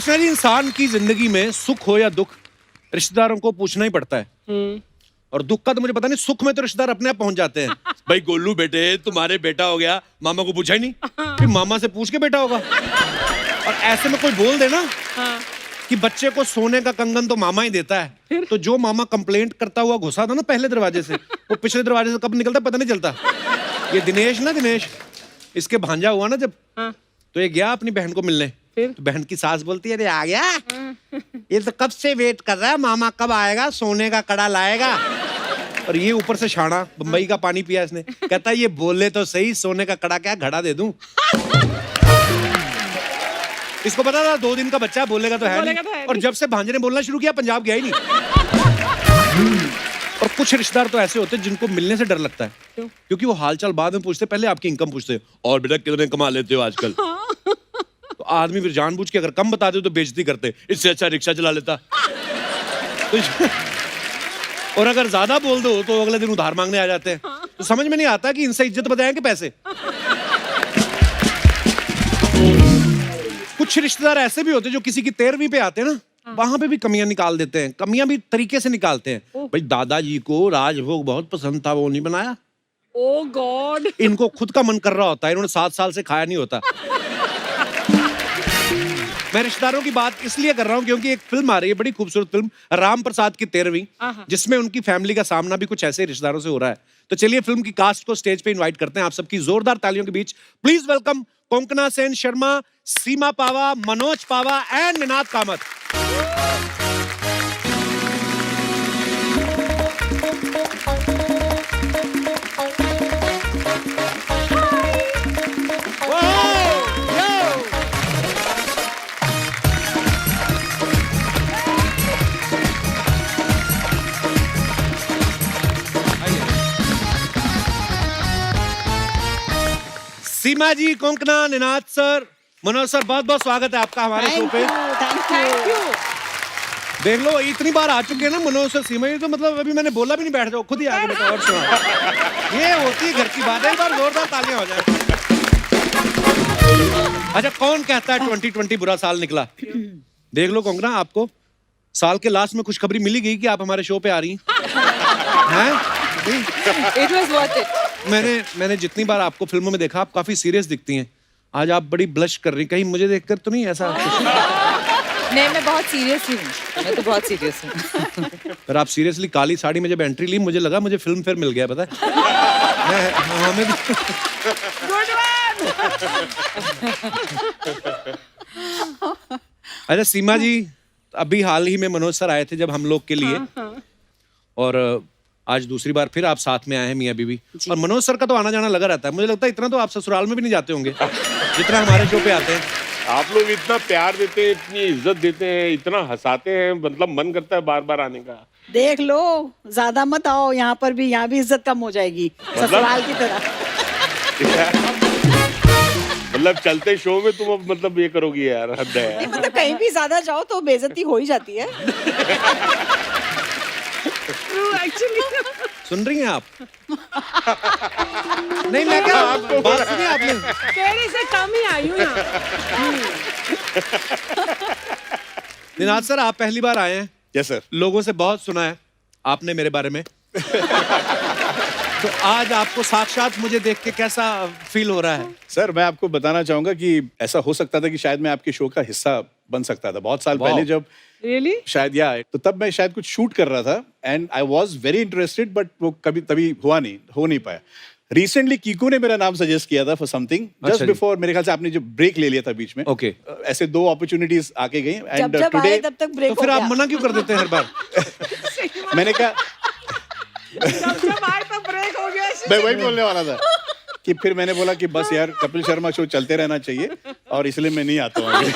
अर्चना जी, इंसान की जिंदगी में सुख हो या दुख रिश्तेदारों को पूछना ही पड़ता है। और दुख का तो मुझे पता नहीं, सुख में तो रिश्तेदार अपने आप पहुंच जाते हैं। भाई गोलू बेटे, तुम्हारे बेटा हो गया, मामा को पूछा ही नहीं, फिर मामा से पूछ के बेटा होगा। और ऐसे में कोई बोल देना कि बच्चे को सोने का कंगन तो मामा ही देता है, तो जो मामा कंप्लेंट करता हुआ घुसा था ना पहले दरवाजे से, वो पिछले दरवाजे से कब निकलता पता नहीं चलता। ये दिनेश, इसके भांजा हुआ ना जब, तो ये गया अपनी बहन को मिलने, तो बहन की सास बोलती है, अरे आ गया, ये तो कब से वेट कर रहा है, मामा कब आएगा, सोने का कड़ा लाएगा। और ये ऊपर से शाना बम्बई का पानी पिया इसने, कहता है ये बोले तो सही, सोने का कड़ा क्या घड़ा दे दूं। इसको पता था 2 दिन का बच्चा, बोलेगा तो है नहीं। और जब से भांजे ने बोलना शुरू किया, पंजाब गया ही नहीं। और कुछ रिश्तेदार तो ऐसे होते हैं जिनको मिलने से डर लगता है, क्योंकि वो हालचाल बाद में पूछते, पहले आपकी इनकम पूछते, और बेटा कितने कमा लेते हो आजकल। तो आदमी फिर जानबूझ के अगर कम बता दे तो बेइज्जती करते, इससे अच्छा रिक्शा चला लेता। और अगर ज्यादा बोल दो तो अगले दिन उधार मांगने आ जाते हैं। तो समझ में नहीं आता कि इनसे इज्जत बताएं कि पैसे। कुछ रिश्तेदार ऐसे भी होते हैं जो किसी की 13वीं पे आते हैं ना, वहां पे भी कमियां निकाल देते हैं, कमियां भी तरीके से निकालते हैं। भाई दादाजी को राजभोग बहुत पसंद था, वो नहीं बनाया। ओह गॉड। इनको खुद का मन कर रहा होता है, इन्होंने 7 साल से खाया नहीं होता। मैं रिश्तेदारों की बात इसलिए कर रहा हूँ क्योंकि एक फिल्म आ रही है, बड़ी खूबसूरत फिल्म, राम प्रसाद की 13वीं, जिसमें उनकी फैमिली का सामना भी कुछ ऐसे रिश्तेदारों से हो रहा है। तो चलिए फिल्म की कास्ट को स्टेज पे इनवाइट करते हैं। आप सबकी जोरदार तालियों के बीच please welcome Konkona Sen Sharma, Seema Pahwa, Manoj Pahwa and Ninad Kamat. Seema ji, Konkona, Ninad sir, Manoj sir, बहुत बहुत स्वागत है आपका हमारे शो पे। Thank you. देख लो, इतनी बार आ चुके हैं ना मनोज सर, सीमा जी, तो मतलब अभी मैंने बोला भी नहीं, बैठ जाओ, खुद ही आगे बैठो और सुना। ये होती है घर की बात है। एक बार जोरदार तालियां हो जाए। अच्छा, कौन कहता है 2020 बुरा साल निकला? देख लो कोंकणा, आपको साल के लास्ट में खुशखबरी मिली गई कि आप हमारे शो पे आ रही हैं। It was worth it. मैंने जितनी बार आपको फिल्मों में देखा, आप काफी सीरियस दिखती हैं। आज आप बड़ी ब्लश कर रही, कहीं मुझे देखकर तो नहीं ऐसा? नहीं, मैं बहुत सीरियस हूँ, मैं तो बहुत सीरियस हूँ। पर आप सीरियसली काली साड़ी में जब एंट्री ली, मुझे लगा मुझे फिल्म फेयर मिल गया, पता है। हमें भी। अच्छा सीमा जी, अभी हाल ही में मनोज सर आए थे जब हम लोग के लिए, और आज दूसरी बार फिर आप साथ में आए हैं मियां बीवी। और मनोज सर का तो आना जाना लगा रहता है, मुझे लगता है इतना तो आप ससुराल में भी नहीं जाते होंगे जितना हमारे शो पे आते हैं। आप लोग इतना प्यार देते हैं, इतनी इज्जत देते हैं, इतना हंसाते हैं, मतलब मन करता है बार बार आने का। देख लो, ज्यादा मत आओ, यहाँ पर भी, यहाँ भी इज्जत कम हो जाएगी ससुराल की तरह। मतलब चलते शो में तुम अब मतलब ये करोगी यार, हद है यार। मतलब कहीं भी ज्यादा जाओ तो बेइज्जती हो ही जाती है। सुन रही हैं आप? नहीं, मैं क्या बात सुनी आपने? तेरे से कम ही आई हूँ यहाँ। निनाद सर, आप पहली बार आए हैं। Yes sir. लोगों से बहुत सुना है आपने मेरे बारे में। तो आज आपको साक्षात मुझे देख के कैसा फील हो रहा है? सर, मैं आपको बताना चाहूंगा कि ऐसा हो सकता था कि शायद मैं आपके शो का हिस्सा बन सकता था बहुत साल पहले, जब Really? शायद तो तब मैं शायद कुछ शूट कर रहा था and I was very interested, but वो कभी तभी हो नहीं पाया। रिसेंटली कीकू ने मेरा नाम सजेस्ट किया था फॉर समथिंग जस्ट बिफोर, मेरे ख्याल से आपने जो ब्रेक ले लिया था बीच में। ओके। ऐसे 2 अपॉर्चुनिटीज आके गई एंड जब टुडे आए तब तक ब्रेक तो फिर हो आप गया। मना क्यों कर देते हैं हर बार? मैंने कहा, जब आए तो ब्रेक हो गया। मैं वही बोलने वाला था कि फिर मैंने बोला कि बस यार, कपिल शर्मा शो चलते रहना चाहिए, और इसलिए मैं नहीं आता हूँ आगे।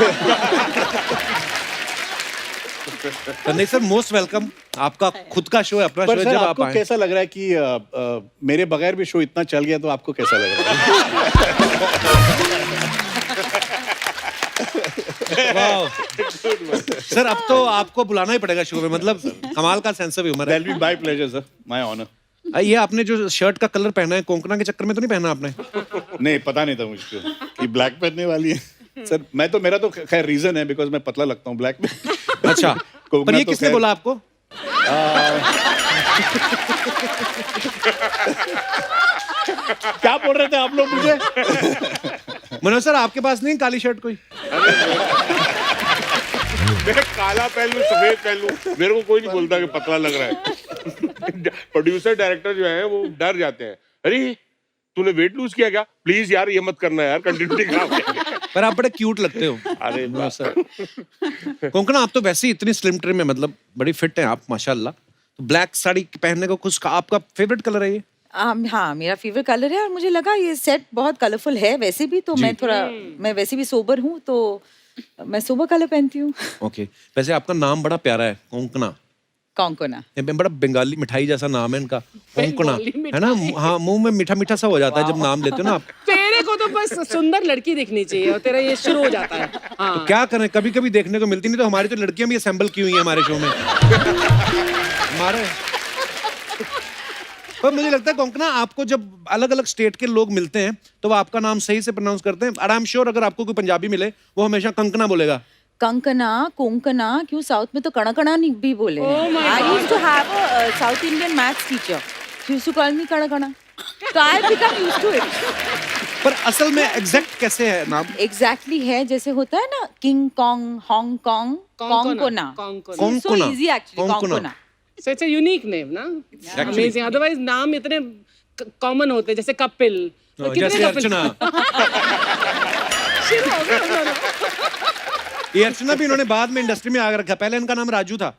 नहीं सर, मोस्ट वेलकम। आपका खुद का शो है, अपना शो पर है, सर, जब आप आपको आए। कैसा लग रहा है कि मेरे बगैर भी शो इतना चल गया, तो आपको कैसा लग रहा है? वाह सर, अब तो आपको बुलाना ही पड़ेगा शो में, मतलब कमाल का सेंस ऑफ ह्यूमर है। That'll be my pleasure, sir. My honor. ये आपने जो शर्ट का कलर पहना है, कोंकणा के चक्कर में तो नहीं पहना आपने? नहीं, पता नहीं था मुझको कि ब्लैक पहनने वाली है। सर मेरा तो खैर रीजन है बिकॉज मैं पतला लगता हूँ ब्लैक में. अच्छा, कोंकणा पर ये तो किसने खैर- बोला आपको? क्या बोल रहे थे आप लोग मुझे? मनोज सर, आपके पास नहीं काली शर्ट कोई? मैं काला पहलू सफेद पहलू, मेरे को कोई नहीं बोलता कि पतला लग रहा है. प्रोड्यूसर डायरेक्टर जो है वो डर जाते हैं. अरे तूने वेट लूज किया क्या? प्लीज यार ये मत करना यार, कंटिन्यूटी खराब है. पर आप बड़े क्यूट लगते हो. अरे मनोज सर, कोंकणा आप तो वैसे ही इतनी स्लिम ट्रिम है, मतलब बड़ी फिट है आप माशाल्लाह. तो ब्लैक साड़ी पहनने को कुछ आपका फेवरेट कलर है ये? हाँ, मेरा फेवरेट कलर है और मुझे लगा ये सेट बहुत कलरफुल है वैसे भी, तो मैं वैसे भी सोबर हूँ, तो मैं सोबर कलर पहनती हूँ. ओके, वैसे आपका नाम बड़ा प्यारा है, कोंकणा. कोंकणा. ये बड़ा बंगाली मिठाई जैसा नाम है इनका, कोंकणा, है ना? हाँ, मुंह में मीठा मीठा सा हो जाता है जब नाम लेते हो ना आप. तेरे को तो बस सुंदर लड़की दिखनी चाहिए और तेरा ये शुरू हो जाता है. हाँ. तो क्या करें, कभी कभी देखने को मिलती नहीं, तो हमारी तो लड़कियां भी असेंबल की हुई हैं हमारे शो में. हमारे पर मुझे लगता है कोंकणा, आपको जब अलग अलग स्टेट के लोग मिलते हैं तो वो आपका नाम सही से प्रोनाउंस करते हैं. और आई एम श्योर अगर आपको कोई पंजाबी मिले वो हमेशा कंकना बोलेगा. कंकना, कोंकणा, क्यों साउथ में तो कणकणा नहीं भी बोले. I used to have a South Indian maths teacher. She used to call me कणकणा. So I become used to it. पर असल में एग्जैक्ट कैसे है नाम? Exactly है जैसे होता है ना king Kong, Hong Kong, Konkona. Konkona. So easy actually, Konkona. So it's a unique name ना. Amazing. Otherwise नाम इतने कॉमन होते हैं जैसे कपिल. तो कितने जैसे कपिल? अर्चना. शुरू हो गया दोनों. ये अर्चना भी इन्होंने बाद में इंडस्ट्री में आकर रखा, पहले इनका नाम राजू था.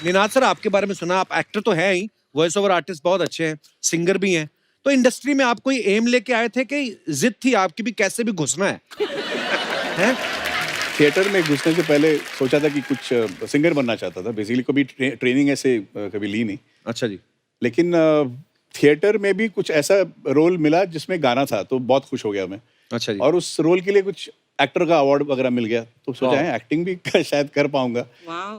निनाद सर, आपके बारे में सुना, आप एक्टर तो है ही, वॉइस ओवर आर्टिस्ट बहुत अच्छे हैं, सिंगर भी हैं. तो इंडस्ट्री में आप कोई एम लेके आए थे कि जिद थी आपकी भी कैसे भी घुसना है? हैं? थिएटर में घुसने से पहले सोचा था कि कुछ सिंगर बनना चाहता था. बेसिकली कभी ट्रेनिंग ऐसे कभी ली नहीं. अच्छा जी. लेकिन थिएटर में भी कुछ ऐसा रोल मिला जिसमें गाना था, तो बहुत खुश हो गया मैं. अच्छा जी. और उस रोल के लिए कुछ एक्टर का अवार्ड वगैरह मिल गया, तो सोचा है एक्टिंग भी शायद कर पाऊंगा.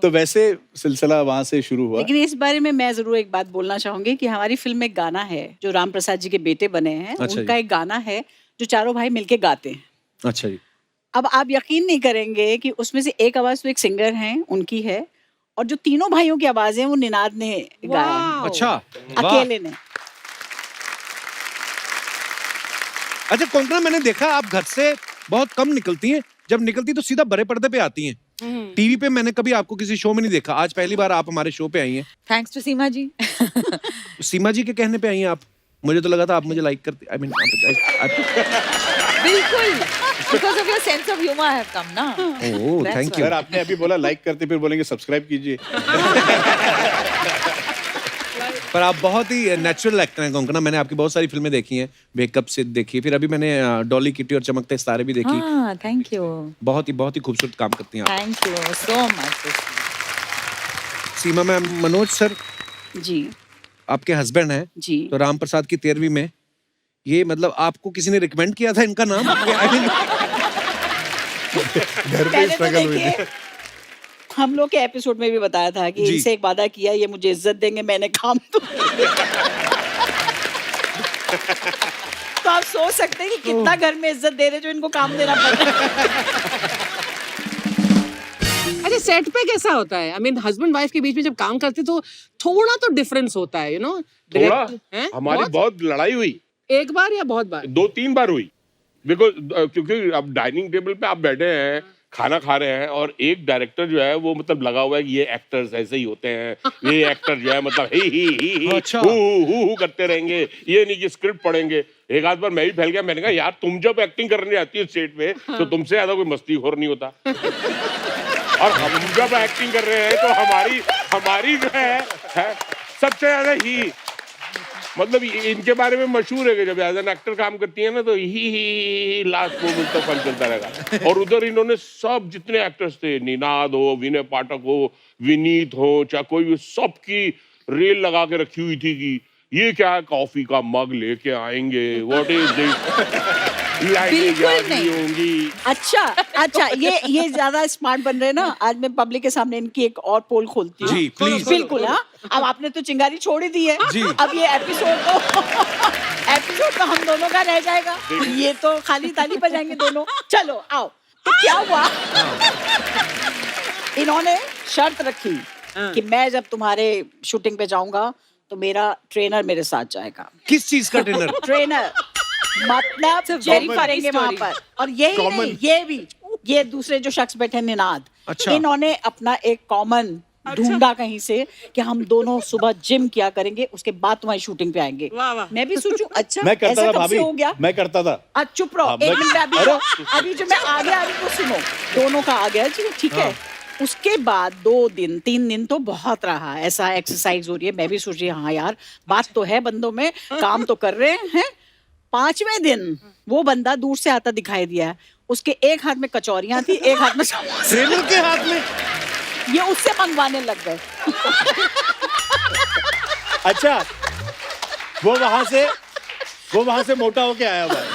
तो वैसे सिलसिला वहां से शुरू हुआ. लेकिन इस बारे में मैं जरूर एक बात बोलना चाहूंगी कि हमारी फिल्म में एक गाना है जो राम प्रसाद जी के बेटे बने हैं. अच्छा उनका जी. एक गाना है जो चारों भाई मिलके गाते हैं. अच्छा जी. अब आप यकीन नहीं करेंगे कि उसमें से एक आवाज तो एक सिंगर हैं उनकी है, और जो तीनों भाइयों की आवाजें वो निनाद ने गाया है, अच्छा, वाह. अकेले ने. अच्छा कोंकणा, मैंने देखा आप घर से बहुत कम निकलती हैं, जब निकलती तो सीधा बड़े पर्दे पे आती हैं. टीवी पे मैंने कभी आपको किसी शो में नहीं देखा, आज पहली बार आप हमारे शो पे आई हैं. थैंक्स टू सीमा जी. सीमा जी के कहने पे आई हैं आप? मुझे तो लगा था आप मुझे लाइक करती. आई मीन बिल्कुल, because of your sense of humor I have come ना. ओह, That's थैंक यू. सर आपने अभी बोला लाइक करते, फिर बोलेंगे सब्सक्राइब कीजिए. पर आप बहुत ही नेचुरल एक्टर हैं कोंकणा. मैंने आपकी बहुत सारी फिल्में देखी हैं, वेकअप से देखी, फिर अभी मैंने डॉली किटी और चमकते सितारे भी देखी. हाँ, थैंक यू. बहुत ही खूबसूरत काम करती हैं आप. Thank you so much. Seema ma'am, Manoj sir ji आपके हस्बैंड हैं, जी. तो राम प्रसाद की 13वीं में ये मतलब आपको किसी ने रिकमेंड किया था इनका नाम? घर पे पहले तो स्ट्रगल हुई. देखिए, हम लोग के एपिसोड में भी बताया था कि जी. इनसे एक वादा किया, ये मुझे इज्जत देंगे, मैंने काम तो तो आप सोच सकते हैं कि कितना घर में इज्जत दे रहे जो इनको काम देना पड़ रहा है. अच्छा, सेट पे कैसा होता है? आई मीन हस्बैंड वाइफ के बीच में जब काम करते तो थोड़ा तो डिफरेंस होता है, यू नो. थोड़ा हमारी बहुत लड़ाई हुई. एक बार या बहुत बार? 2-3 बार हुई. बिकॉज क्योंकि अब डाइनिंग टेबल पे आप बैठे हैं, खाना खा रहे हैं, और एक डायरेक्टर जो है वो मतलब लगा हुआ है कि ये एक्टर्स ऐसे ही होते हैं, ये एक्टर जो है मतलब ही अच्छा. हु करते रहेंगे, ये नहीं कि स्क्रिप्ट पढ़ेंगे. एक आध बार मैं भी फैल गया. मैंने कहा यार तुम जब एक्टिंग करने आती है स्टेज पे तो तुमसे ज्यादा कोई मस्तीखोर नहीं होता. और हम जब एक्टिंग कर रहे हैं तो हमारी जो है सबसे ज्यादा ही मतलब इनके बारे में मशहूर है कि जब एज एन एक्टर काम करती है ना तो ही लास्ट मोमेंट तक फन चलता रहेगा. और उधर इन्होंने सब जितने एक्टर्स थे, निनाद हो, विनय पाठक हो, विनीत हो, चाहे कोई भी, सबकी रेल लगा के रखी हुई थी कि ये क्या है, कॉफी का मग लेके आएंगे, व्हाट इज दिस. लाइनें बिल्कुल याद नहीं। नहीं होंगी। अच्छा ये ज्यादा स्मार्ट बन रहे हैं ना। आज मैं पब्लिक के सामने इनकी एक और पोल खोलती हूँ। जी, प्लीज। बिल्कुल। हाँ, अब आपने तो चिंगारी छोड़ ही दी है जी। अब ये एपिसोड तो हम दोनों का रह जाएगा। ये तो खाली ताली बजाएंगे दोनों। चलो आओ। तो क्या हुआ, इन्होंने शर्त रखी कि मैं जब तुम्हारे शूटिंग पे जाऊंगा तो मेरा ट्रेनर मेरे साथ जाएगा। किस चीज का ट्रेनर? ट्रेनर मतलब जेरी करेंगे वहां पर। और यही नहीं, ये भी, ये दूसरे जो शख्स बैठे हैं, निनाद, अच्छा। इन्होंने अपना एक कॉमन ढूंढा कहीं से कि हम दोनों सुबह जिम किया करेंगे, उसके बाद तुम्हारी शूटिंग पे आएंगे। वाह, वाह। मैं भी सोचूं अच्छा मैं करता ऐसा था कब से भाभी, हो गया? मैं करता था। आज चुप रहो, हाँ, एक मैं- मिनट अभी अरे! अभी जो मैं आगे आ रही हूँ वो सुनो। दोनों का आ गया जी, ठीक है। उसके बाद 2 दिन 3 दिन तो बहुत रहा, ऐसा एक्सरसाइज हो रही है। मैं भी सोच रही हूँ हाँ यार बात तो है बंदों में, काम तो कर रहे हैं। 5वें दिन वो बंदा दूर से आता दिखाई दिया। उसके एक हाथ में कचौरियां थी, एक हाथ में समोसे। ट्रेनर के हाथ में? ये उससे मंगवाने लग गए। अच्छा, वो वहां से मोटा होके आया हुआ है।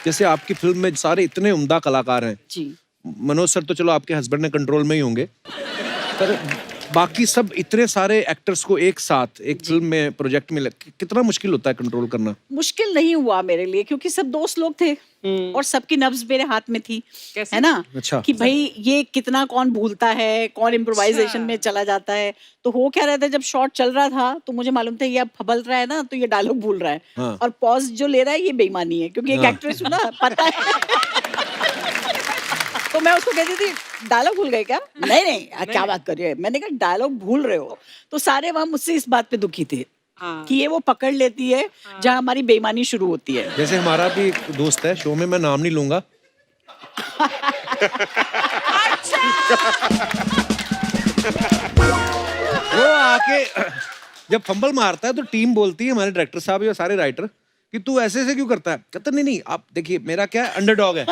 जैसे आपकी फिल्म में सारे इतने उम्दा कलाकार हैं। जी। मनोज सर तो चलो आपके हस्बैंड ने कंट्रोल में ही होंगे, पर बाकी सब इतने सारे एक्टर्स को एक साथ एक फिल्म में प्रोजेक्ट में कितना मुश्किल होता है कंट्रोल करना? मुश्किल नहीं हुआ मेरे लिए, क्योंकि सब दोस्त लोग थे और सबकी नब्ज मेरे हाथ में थी, है ना? अच्छा। कि भाई ये कितना कौन भूलता है, कौन इम्प्रोवाइजेशन में चला जाता है। तो हो क्या रहा था, जब शॉट चल रहा था तो मुझे मालूम था ये अब फबल रहा है ना, तो ये डायलॉग भूल रहा है। हाँ। और पॉज जो ले रहा है ये बेईमानी है, क्योंकि एक हाँ। एक्ट्रेस हूँ ना, पता है। तो मैं उसको कहती थी डायलॉग भूल गए क्या? नहीं क्या बात कर रही है। मैंने कहा डायलॉग भूल रहे हो। तो सारे वहां मुझसे इस बात पे दुखी थे कि ये वो पकड़ लेती है जहाँ हमारी बेईमानी शुरू होती है। जैसे हमारा भी एक दोस्त है शो में, मैं नाम नहीं लूंगा। वो आके जब फंबल मारता है तो टीम बोलती है, हमारे डायरेक्टर साहब या सारे राइटर, कि तू ऐसे ऐसे क्यों करता है? कहता नहीं आप देखिए मेरा क्या है, अंडरडॉग है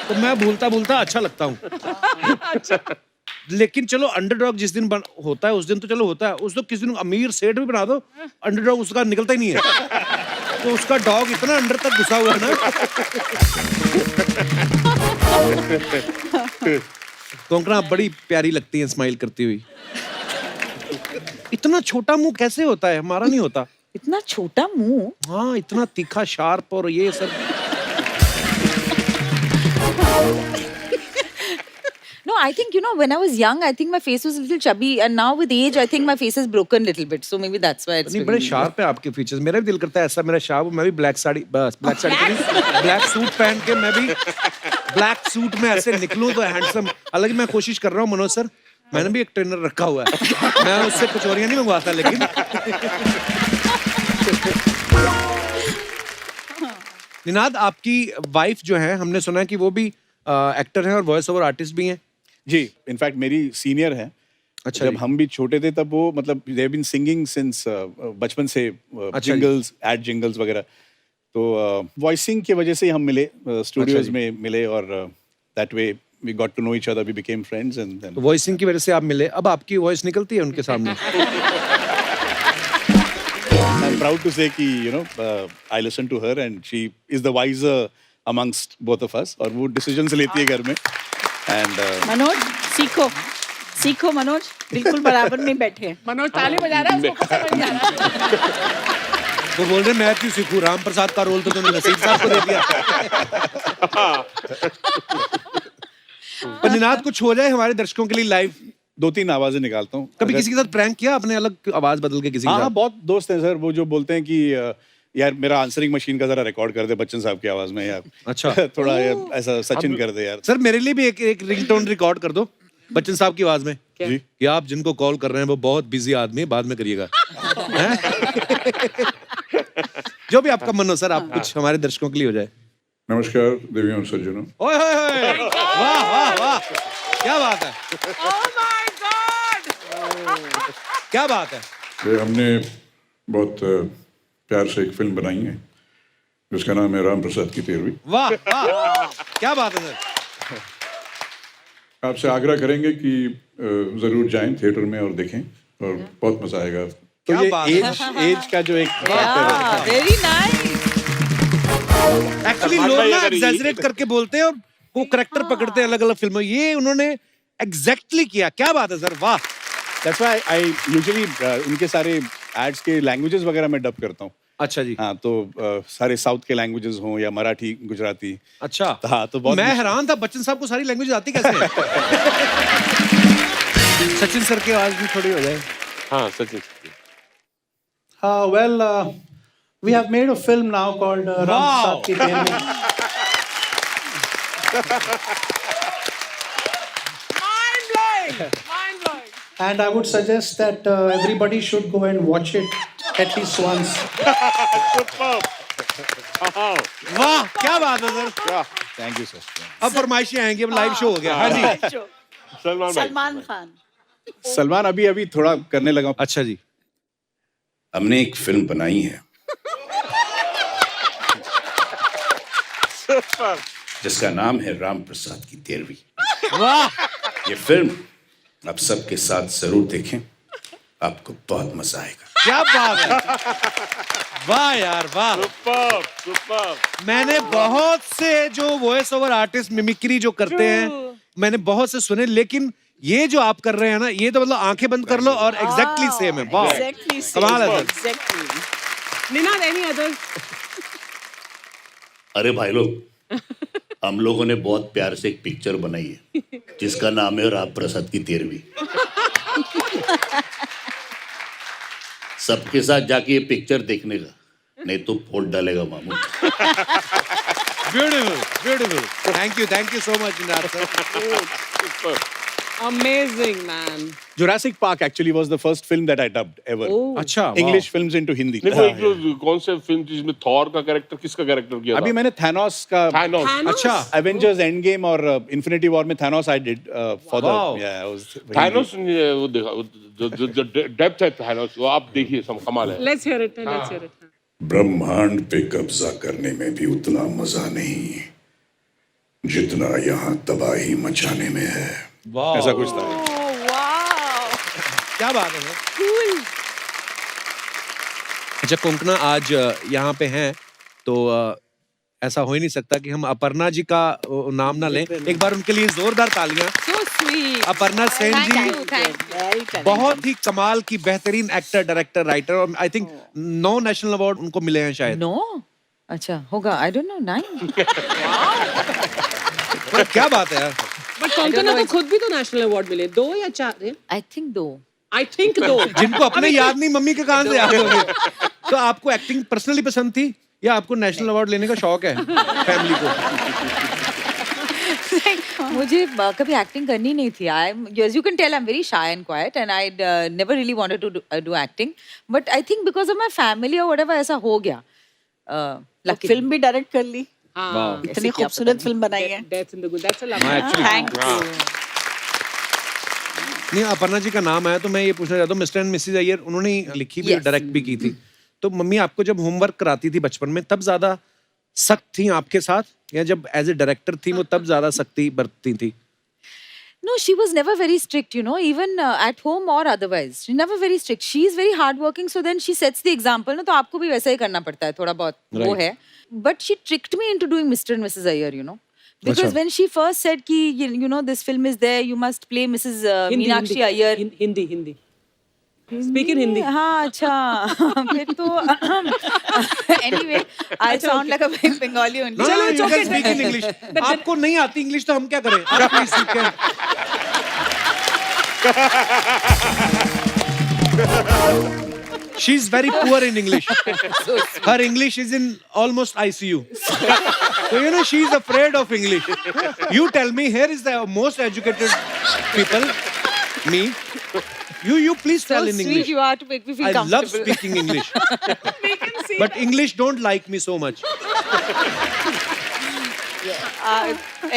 तो मैं भूलता अच्छा लगता हूँ। लेकिन चलो अंडरडॉग जिस दिन होता है उस दिन तो चलो होता है, उस तो किसी दिन अमीर सेठ भी बना दो, अंडरडॉग उसका निकलता ही नहीं है। तो उसका डॉग इतना अंडर तक घुसा हुआ है ना। कोंकणा आप बड़ी प्यारी लगती है स्माइल करती हुई। इतना छोटा मुंह कैसे होता है? हमारा नहीं होता इतना छोटा मुंह। हाँ, इतना तीखा शार्प और ये सब। No, I think, you know, when I was young, I think my face was a little chubby, and now with age, I think my face has broken a little bit. So maybe that's why it's. नहीं, बड़े sharp है आपके features. मेरा भी दिल करता है ऐसा मेरा शार्प हो, मैं भी ब्लैक साड़ी, बस ब्लैक साड़ी नहीं, ब्लैक सूट पहन के मैं भी ब्लैक सूट में ऐसे निकलूं तो हैंडसम। हालांकि मैं कोशिश कर रहा हूँ मनोज सर, मैंने भी एक ट्रेनर रखा हुआ है, मैं उससे कचौरियां नहीं मंगवाता। लेकिन निनाद, आपकी वाइफ जो है, हमने सुना है कि वो भी एक्टर हैं और वॉइस ओवर आर्टिस्ट भी हैं। जी, इनफैक्ट मेरी सीनियर है। अच्छा जब जी। हम भी छोटे थे तब वो मतलब they have been singing since बचपन से, अच्छा जी। जिंगल्स, एड जिंगल्स वगैरह। तो वॉइसिंग की वजह से ही हम मिले, स्टूडियोज जी। में मिले, और that way we got to know each other, we became friends and then तो वॉइसिंग की वजह से आप मिले, अब आपकी वॉइस निकलती है उनके सामने? I am proud to say कि you know I listen to her and she is the wiser amongst both of us, और वो डिसीजंस लेती है घर में। एंड मनोज सीखो मनोज, बिल्कुल बराबर में बैठे। मनोज ताली बजा रहा है, उसको पता नहीं आ रहा। वो बोल रहे मैं क्यों सीखूं, राम प्रसाद का रोल तो तूने नसीब साहब को दे दिया। पर निनाद, कुछ हो जाए हमारे दर्शकों के लिए लाइव। 2-3 आवाजें निकालता हूँ। कभी किसी के साथ प्रैंक किया आपने, अलग आवाज बदल के किसी के हाँ, साथ? बहुत दोस्त हैं सर वो जो बोलते हैं कि यार मेरा आंसरिंग मशीन का जरा रिकॉर्ड कर दे बच्चन साहब की आवाज में यार। अच्छा। थोड़ा यार ऐसा सचिन कर दे यार। सर मेरे लिए भी एक रिंगटोन रिकॉर्ड कर दो बच्चन साहब की आवाज में, जी। कि आप जिनको कॉल कर रहे हैं वो बहुत बिजी आदमी है, बाद में करिएगा। हैं? जो भी आपका मन हो सर, आप कुछ हमारे दर्शकों के लिए हो जाए। नमस्कार देवियों और सज्जनों। ओए होए होए, वाह वाह वाह, क्या बात है, क्या बात है। ये हमने बहुत प्यार से एक फिल्म बनाई है जिसका नाम है राम प्रसाद की 13वीं। वाह वाह, क्या बात है सर। आपसे आग्रह करेंगे कि जरूर जाएं थिएटर में और देखें, और बहुत मजा आएगा। तो क्या ये बात है। एज का जो एक Yeah, very nice. Actually Salman लोग भाई ना अगर ये- एग्जैजरेट करके बोलते हैं और वो करेक्टर पकड़ते हैं अलग अलग फिल्मों, ये उन्होंने एग्जैक्टली किया। क्या बात है सर, वाह। दैट्स व्हाई आई यूजुअली इनके सारे एड्स के लैंग्वेजेस वगैरह मैं डब करता हूँ। अच्छा जी। हाँ, तो सारे साउथ के लैंग्वेजेस हों या मराठी, गुजराती। अच्छा। हाँ, तो बहुत मैं हैरान था बच्चन साहब को सारी लैंग्वेज आती कैसे है? सचिन सर की आवाज भी थोड़ी हो जाए। हाँ Sachin Well, we have made a film now called Ram Wow. Prasad Ki Tehri. Mind blowing. Mind blowing. And I would suggest that everybody should go and watch it at least once. वाह क्या बात है sir. Thank you sir. अब फरमाइशें आएंगी, अब live show हो गया। हाँ जी। सलमान भाई सलमान खान सलमान अभी थोड़ा करने लगा हूँ। अच्छा जी। हमने एक फिल्म बनाई है जिसका नाम है राम प्रसाद की 13वीं। वाह ये फिल्म आप सबके साथ जरूर देखें, आपको बहुत मजा आएगा। क्या बात है, वाह यार वाह। Super super. मैंने बहुत से जो वॉइस ओवर आर्टिस्ट मिमिक्री जो करते हैं मैंने बहुत से सुने, लेकिन ये जो आप कर रहे हैं ना, ये तो मतलब आंखें बंद कर लो और एग्जैक्टली सेम है। वाह एग्जैक्टली कमाल है sir. Exactly Ninad, any others? अरे भाई लोग, हम लोगों ने बहुत प्यार से एक पिक्चर बनाई है जिसका नाम है राम प्रसाद की 13वीं। सबके साथ जाके ये पिक्चर देखने का, नहीं तो फोड़ डालेगा मामू। Beautiful beautiful. Thank you so much इनार sir. Amazing, man. Jurassic Park actually was the first film that I dubbed ever. अच्छा English films into Hindi. नहीं वो एक जो कौन से फिल्म थी जिसमें थॉर का कैरेक्टर, किसका कैरेक्टर किया था? अभी मैंने Thanos का Thanos। अच्छा Avengers Endgame और Infinity War में Thanos I did for the Wow. yeah I was Thanos ने वो देखा, जो डेप्थ है Thanos, वो आप देखिए, सब कमाल है। Let's hear it. Let's hear it. ब्रह्मांड पे कब्जा करने में भी उतना मजा नहीं जितना यहाँ तबाही मचाने में है। ऐसा कुछ था। क्या बात है सर। अच्छा कोंकणा आज यहाँ पे हैं तो ऐसा हो ही नहीं सकता कि हम अपर्णा जी का नाम ना लें। एक बार उनके लिए जोरदार तालियां। So sweet. अपर्णा सेन जी वेरी टैलेंटेड। बहुत ही कमाल की बेहतरीन एक्टर, डायरेक्टर, राइटर और आई थिंक 9 नेशनल अवार्ड उनको मिले हैं शायद। No? अच्छा होगा, I don't know, 9? पर क्या बात है यार। But Konkana को खुद भी तो नेशनल अवार्ड मिले, 2 या 4? I think 2. I think 2. जिनको अपने याद नहीं, मम्मी के कहां से याद होंगे। तो आपको एक्टिंग पर्सनली पसंद थी या आपको नेशनल अवार्ड लेने का शौक है फैमिली को? मुझे कभी एक्टिंग करनी नहीं थी। as you can tell, I'm very shy and quiet, and I'd never really wanted to do acting. But I think because of my family or whatever, ऐसा हो गया. Luckily. फिल्म भी डायरेक्ट कर ली, हाँ. इतनी खूबसूरत फिल्म बनाई है। Death in the Good. That's a lovely. Thank you. नहीं अपर्णा जी का नाम आया तो मैं ये पूछना चाहता हूँ, मिस्टर एंड मिसेज अय्यर उन्होंने लिखी भी, Yes. डायरेक्ट भी की थी। तो मम्मी आपको जब होमवर्क कराती थी बचपन में तब ज्यादा सख्त थी आपके साथ, या जब एज ए डायरेक्टर थी वो तब ज्यादा सख्ती बरतती थी? No, she was never very strict, you know, even at home or otherwise. She never very strict. She is very hardworking, so then she sets the example. ना तो आपको भी वैसा ही करना पड़ता है थोड़ा बहुत, वो है. But she tricked me into doing Mr. and Mrs. Iyer, you know. Because अच्छा. when she first said कि you know this film is there, you must play Mrs. Meenakshi Iyer. Hindi. Speak in Hindi. हाँ अच्छा फिर तो anyway I sound like a Bengali only. चलो it's okay, speak in English. आपको नहीं आती English तो हम क्या करें? आप प्लीज सीखें। She's very poor in English. Her English is in almost ICU. So you know she's afraid of English. You tell me, here is the most educated people, me. You please So tell in sweet English. you are to make me feel I comfortable. love speaking English. But English don't like me so much.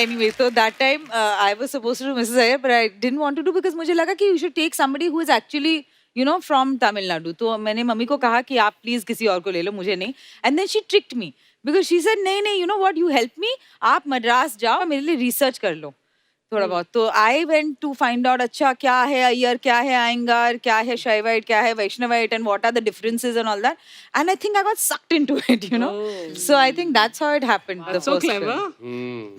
Anyway, so that time I was supposed to do Mrs. Iyer, but I didn't want to do because मुझे लगा कि you should take somebody who is actually, you know, from Tamil Nadu. तो मैंने mummy को कहा कि आप please किसी और को ले लो, मुझे नहीं. And then she tricked me because she said नहीं, you know what, you help me, आप मद्रास जाओ, मेरे लिए research कर लो. थोड़ा बहुत. तो I went to find out अच्छा क्या है अय्यर, क्या है अयंगार, क्या है शैवाइट, क्या है Vaishnavite, and what are the differences and all that. And I think I got sucked into it, you know. So I think that's how it happened. The So first clever. film.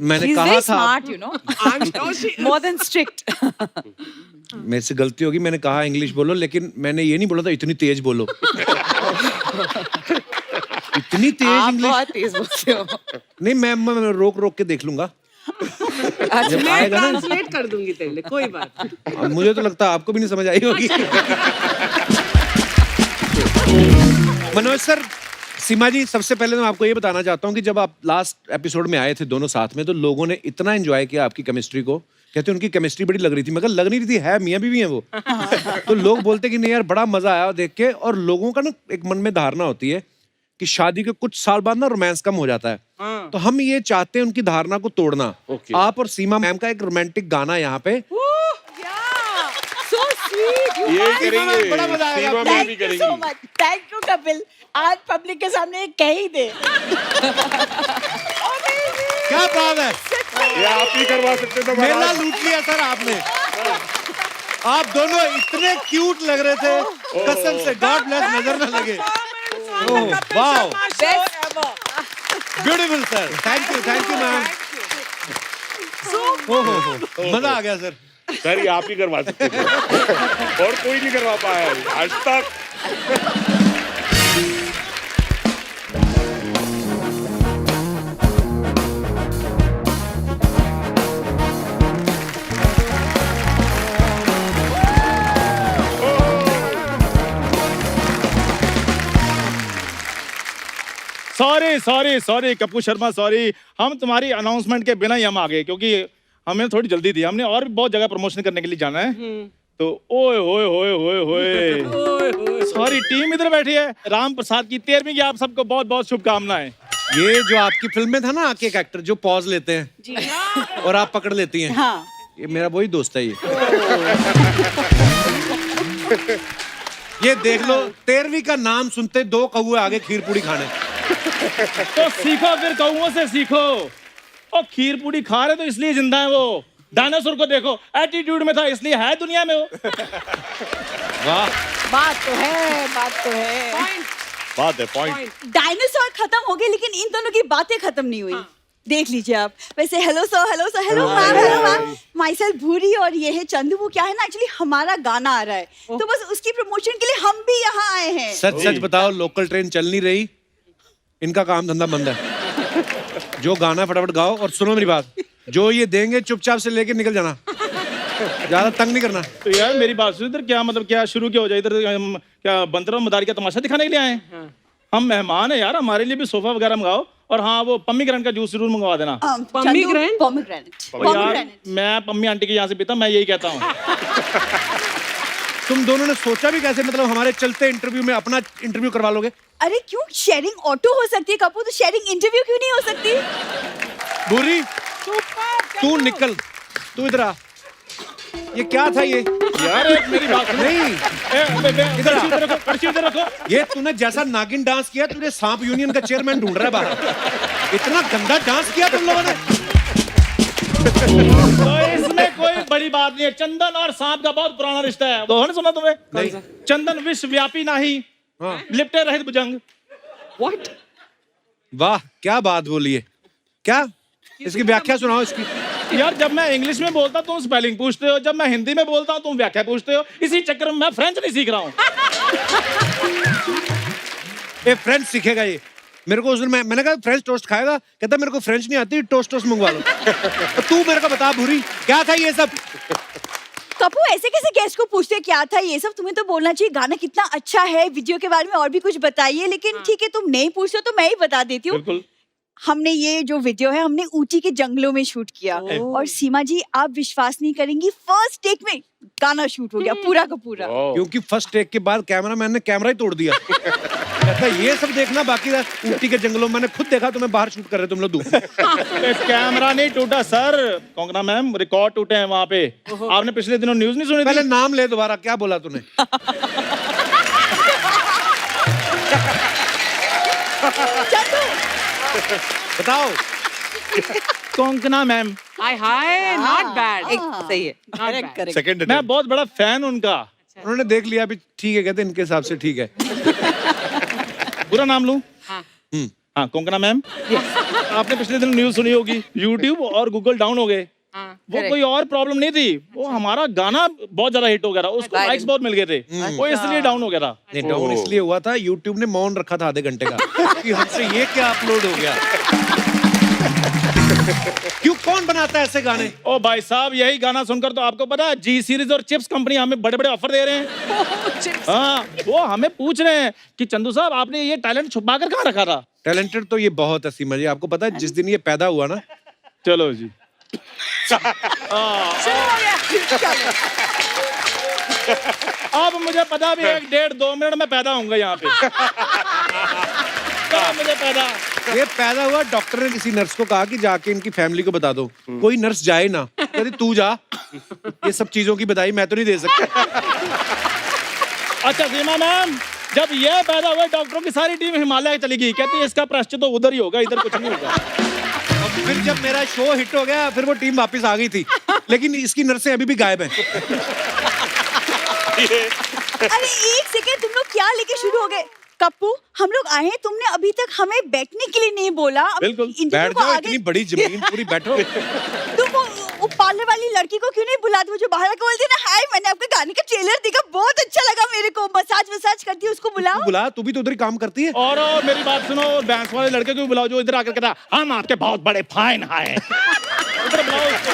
मैंने She's कहा very था smart, you know. I'm sure she More than strict. मेरे से गलती होगी, मैंने कहा English बोलो, लेकिन मैंने ये नहीं बोला था इतनी तेज बोलो. इतनी तेज आप इंग्लिश बहुत तेज बोलते हो. नहीं, मैं रोक रोक के देख लूंगा. जब मैं आएगा ना, ट्रांसलेट कर दूंगी तेरे लिए, कोई बात नहीं. अब मुझे तो लगता है आपको भी नहीं समझ आई होगी. मनोज सर, सीमा जी, सबसे पहले तो मैं आपको ये बताना चाहता हूँ कि जब आप लास्ट एपिसोड में आए थे दोनों साथ में, तो लोगों ने इतना एंजॉय किया आपकी केमिस्ट्री को. कहते उनकी केमिस्ट्री बड़ी लग रही थी, मगर लग नहीं रही थी, है मियाँ बीवी हैं वो. तो लोग बोलते कि नहीं यार बड़ा मजा आया देख के. और लोगों का ना एक मन में धारणा होती है कि शादी के कुछ साल बाद ना रोमांस कम हो जाता है. तो हम ये चाहते हैं उनकी धारणा को तोड़ना. आप और सीमा मैम का एक रोमांटिक गाना यहाँ पे. So sweet. You ये guys- करेंगे, बड़ा मजा आएगा. सीमा में भी थैंक यू करेंगी. सो मच, थैंक यू कपिल. आज पब्लिक के सामने कह ही दे. क्या बात है. ये आप ही करवा सकते थे मेला महाराज. लूट लिया सर आपने. आप दोनों इतने क्यूट लग रहे थे, कसम से गॉड ब्लेस, नजर न लगे. Wow, beautiful sir. Thank you ma'am. ओहो, मजा आ गया सर. सर ये आप ही करवा सकते थे और कोई नहीं करवा पाया है आज तक. Sorry Kapoor Sharma, sorry. हम तुम्हारी अनाउंसमेंट के बिना ही हम आ गए, क्योंकि हमें थोड़ी जल्दी थी. हमने और भी बहुत जगह प्रमोशन करने के लिए जाना है. तो ओए होए होए होए होए, सॉरी. टीम इधर बैठी है. राम प्रसाद की 13वीं की आप सबको बहुत बहुत शुभकामनाएं. ये जो आपकी फिल्म में था ना, आके एक एक्टर जो पॉज लेते हैं और आप पकड़ लेती हैं. हाँ. ये मेरा वही दोस्त है ये. ये देख लो, 13वीं का नाम सुनते 2 कौवे आगे खीर पूरी खाने. तो सीखो, फिर कौओं से सीखो. और खीर पूरी खा रहे तो इसलिए जिंदा है वो. डायनासोर को देखो, एटीट्यूड में था इसलिए है दुनिया में वो. वाह, बात तो है, बात तो है. बात है, पॉइंट. डायनासोर खत्म हो गए, लेकिन इन दोनों की बातें खत्म नहीं हुई. देख लीजिए आप. वैसे hello sir, hello ma'am. My self भूरी, और ये है चंदू. वो क्या है ना, एक्चुअली हमारा गाना आ रहा है, तो बस उसकी प्रमोशन के लिए हम भी यहाँ आए हैं. सच सच बताओ, लोकल ट्रेन चल नहीं रही, इनका काम धंधा बंद है. जो गाना फटाफट गाओ. और सुनो मेरी बात, जो ये देंगे चुपचाप से लेके निकल जाना, ज्यादा तंग नहीं करना. तो यार मेरी बात सुन, इधर क्या मतलब, क्या शुरू क्या हो जाए इधर? हम क्या बंदर और मदारी का तमाशा दिखाने के लिए आए हैं? हम मेहमान हैं यार, हमारे लिए भी सोफा वगैरह मंगाओ. और हाँ, वो पम्मी ग्रैंड का जूस जरूर मंगवा देना. पोमीग्रेनेट. और यार मैं पम्मी आंटी के यहाँ से पीता, मैं यही कहता हूँ. तुम दोनों ने सोचा भी कैसे, मतलब हमारे चलते इंटरव्यू में अपना इंटरव्यू करवा लोगे? अरे क्यों, शेयरिंग ऑटो हो सकती है कपूर, तो शेयरिंग इंटरव्यू क्यों नहीं हो सकती? भूरी, तू निकल, तू इधर आ. ये क्या था ये? यार एक मेरी बात सुनो. नहीं, इधर रखो, पर्ची इधर रखो. ये तूने जैसा नागिन डांस किया, तुझे सांप यूनियन का चेयरमैन ढूंढ रहा है बाहर. इतना गंदा डांस किया तुम लोगों ने. तो इसमें कोई बड़ी बात नहीं है. चंदन और सांप का बहुत पुराना रिश्ता है. तो ने सुना तुम्हें? नहीं. चंदन विश्वव्यापी नाही, लिपटे रहित भुजंग. What? वाह, क्या बात बोली है. क्या इसकी व्याख्या सुनाओ इसकी. यार जब मैं इंग्लिश में बोलता हूँ तुम स्पेलिंग पूछते हो, जब मैं हिंदी में बोलता हूँ तुम व्याख्या पूछते हो. इसी चक्कर में मैं फ्रेंच नहीं सीख रहा हूँ. ये फ्रेंच सीखेगा ये. मेरे को उस दिन मैंने कहा फ्रेंच टोस्ट खाएगा, कहता मेरे को फ्रेंच नहीं आती, टोस्ट मंगवा लो. तो तू मेरे को बता भूरी, क्या था ये सब? कपूर ऐसे कैसे गेस्ट को पूछते हैं क्या था ये सब? तुम्हें तो बोलना चाहिए गाना कितना अच्छा है, वीडियो के बारे में और भी कुछ बताइए. लेकिन ठीक है, तुम नहीं पूछते तो मैं ही बता देती हूँ. हमने ये जो वीडियो है, हमने ऊटी के जंगलों में शूट किया. और सीमा जी, आप विश्वास नहीं करेंगी, फर्स्ट टेक में गाना शूट हो गया पूरा का पूरा. क्योंकि फर्स्ट टेक के बाद कैमरामैन ने कैमरा ही तोड़ दिया. कहता ये सब देखना बाकी था. ऊटी के जंगलों में मैंने खुद देखा, तुम्हें बाहर शूट कर रहे तुम लोग दूर. कैमरा नहीं टूटा सर, कंगना मैम, रिकॉर्ड टूटे हैं वहाँ पे. आपने पिछले दिनों न्यूज नहीं सुनी? पहले नाम ले दोबारा, क्या बोला तूने? चंदू, बताओ. Kangana ma'am, hi hi, not bad. सही है। Correct correct. सेकंड मैं बहुत बड़ा फैन उनका। उन्होंने देख लिया अभी, ठीक है, कहते हैं इनके हिसाब से ठीक है। पूरा नाम लूं? हाँ। हाँ, कोंकणा मैम। आपने पिछले दिन न्यूज सुनी होगी, यूट्यूब और गूगल डाउन हो गए। हाँ। वो कोई और प्रॉब्लम नहीं थी, वो हमारा गाना बहुत ज्यादा हिट हो गया था, उसको लाइक्स बहुत मिल गए थे, वो इसलिए डाउन हो गया था। नहीं, डाउन इसलिए हुआ था, यूट्यूब ने मौन रखा था आधे घंटे का कि हमसे ये क्या अपलोड हो गया। क्यों, कौन बनाता है ऐसे गाने? ओ भाई साहब, यही गाना सुनकर तो आपको पता है जी सीरीज और चिप्स कंपनी हमें बड़े बड़े ऑफर दे रहे हैं। हाँ, वो हमें पूछ रहे हैं कि चंदू साहब आपने ये टैलेंट छुपा कर कहाँ रखा था? टैलेंटेड तो ये बहुत है सीमा जी, आपको पता है जिस दिन ये पैदा हुआ ना, चलो जी। अब मुझे पता भी 1, 1.5, 2 मिनट में पैदा होऊंगा यहाँ पे। मुझे पैदा ये पैदा हुआ, डॉक्टर ने किसी नर्स को कहा कि जाके इनकी फैमिली को बता दो। कोई नर्स जाए ना, कहती तू जा, ये सब चीजों की बधाई मैं तो नहीं दे सकता। अच्छा सीमा मैम, जब ये पैदा हुआ डॉक्टरों की सारी टीम हिमालय चली गई, कहती है इसका प्रश्न तो उधर ही होगा, इधर कुछ नहीं होगा। और फिर जब मेरा शो हिट हो गया, फिर वो टीम वापस आ गई थी, लेकिन इसकी नर्सें अभी भी गायब हैं। अरे एक सेकेंड, तुम लोग क्या लेके शुरू हो गए? कप्पू, हम लोग आए हैं, तुमने अभी तक हमें बैठने के लिए नहीं बोला। अब बिल्कुल, interview बैठ को जाओ, आगे- इतनी बड़ी जमीन पूरी बैठो। तुम वो पार्लर वाली लड़की को क्यों नहीं बुलाते? वो जो बाहर आके बोलती है ना, हाय मैंने आपके गाने का ट्रेलर देखा, बहुत अच्छा लगा मेरे को, मसाज करती है, उसको बुलाओ। बुला, तू भी तो उधर ही काम करती है। और मेरी बात सुनो, बैंस वाले लड़के को बुलाओ जो इधर आकर कहता हम आपके बहुत बड़े फैन हैं। इधर बुलाओ उसको।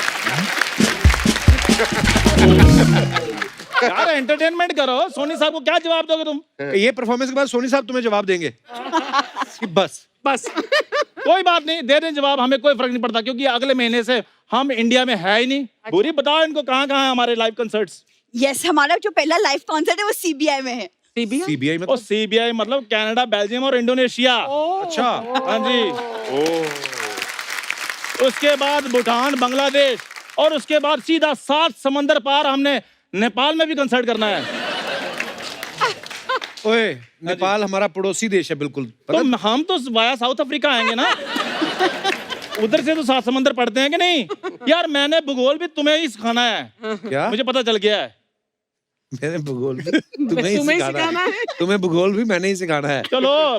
यार एंटरटेनमेंट करो, सोनी साहब को क्या जवाब दोगे तुम? ये परफॉर्मेंस के बाद सोनी साहब तुम्हें जवाब देंगे कि बस कोई बात नहीं, दे दें जवाब, हमें कोई फर्क नहीं पड़ता, क्योंकि अगले महीने से हम इंडिया में है ही नहीं। पूरी बताओ इनको कहाँ कहाँ है हमारे लाइव कंसर्ट्स? यस, हमारा जो पहला लाइव कॉन्सर्ट है वो सीबीआई में है। सीबीआई और मतलब सीबीआई मतलब कनाडा, बेल्जियम और इंडोनेशिया। अच्छा, हाँ जी। उसके बाद भूटान, बांग्लादेश, और उसके बाद सीधा 7 समंदर पार हमने नेपाल में भी कंसर्ट करना है। ओए, नेपाल हमारा पड़ोसी देश है बिल्कुल। तो हम तो वाया साउथ अफ्रीका आएंगे ना। उधर से तो 7 समंदर पड़ते हैं कि नहीं? यार मैंने भूगोल भी तुम्हें ही सिखाना है, क्या? मुझे पता चल गया है। मैंने भूगोल भी तुम्हें ही सिखाना है। तुम्हें भूगोल भी मैंने ही सिखाना है। चलो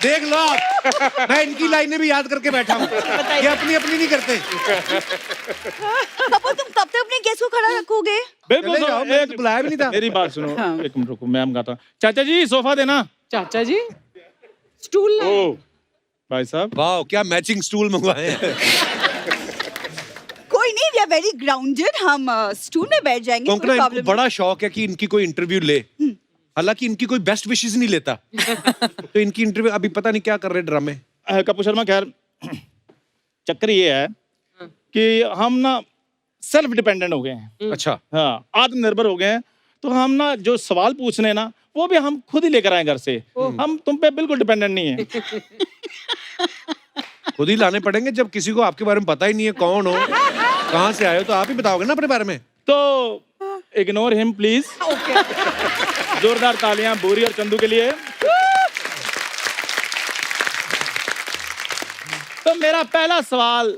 देख लो आप, मैं इनकी लाइनें भी याद करके बैठा हूँ, ये अपनी अपनी नहीं करते। कपूर, तुम कब तक अपने गेस्ट को खड़ा रखोगे? बिल्कुल। चले जाओ, मैंने तो बुलाया भी नहीं था। मेरी बात सुनो, एक मिनट रुको, मैं गाता हूँ। चाचा जी सोफा देना। चाचा जी स्टूल लाए। ओ भाई साहब वाह, क्या मैचिंग स्टूल मंगवाए हैं। कोई नहीं, वी आर वेरी ग्राउंडेड, हम स्टूल में बैठ जाएंगे। कोंकणा, कोई इनको प्रॉब्लम बड़ा शौक है कि इनकी कोई इंटरव्यू ले, हालांकि इनकी कोई बेस्ट विशेस नहीं लेता। तो इनकी इंटरव्यू अभी पता नहीं क्या कर रहे ड्रामे। कपूर शर्मा, खैर चक्कर ये है कि हम ना सेल्फ डिपेंडेंट हो गए हैं। अच्छा, हाँ, आत्मनिर्भर हो गए हैं, तो हम ना जो सवाल पूछने हैं ना, वो भी हम खुद ही लेकर आए घर से। हम तुम पे बिल्कुल डिपेंडेंट नहीं है। खुद ही लाने पड़ेंगे, जब किसी को आपके बारे में पता ही नहीं है कौन हो, कहाँ से आए हो, तो आप ही बताओगे ना अपने बारे में। तो इग्नोर हिम प्लीज। जोरदार तालियां बोरी और चंदू के लिए। तो मेरा पहला सवाल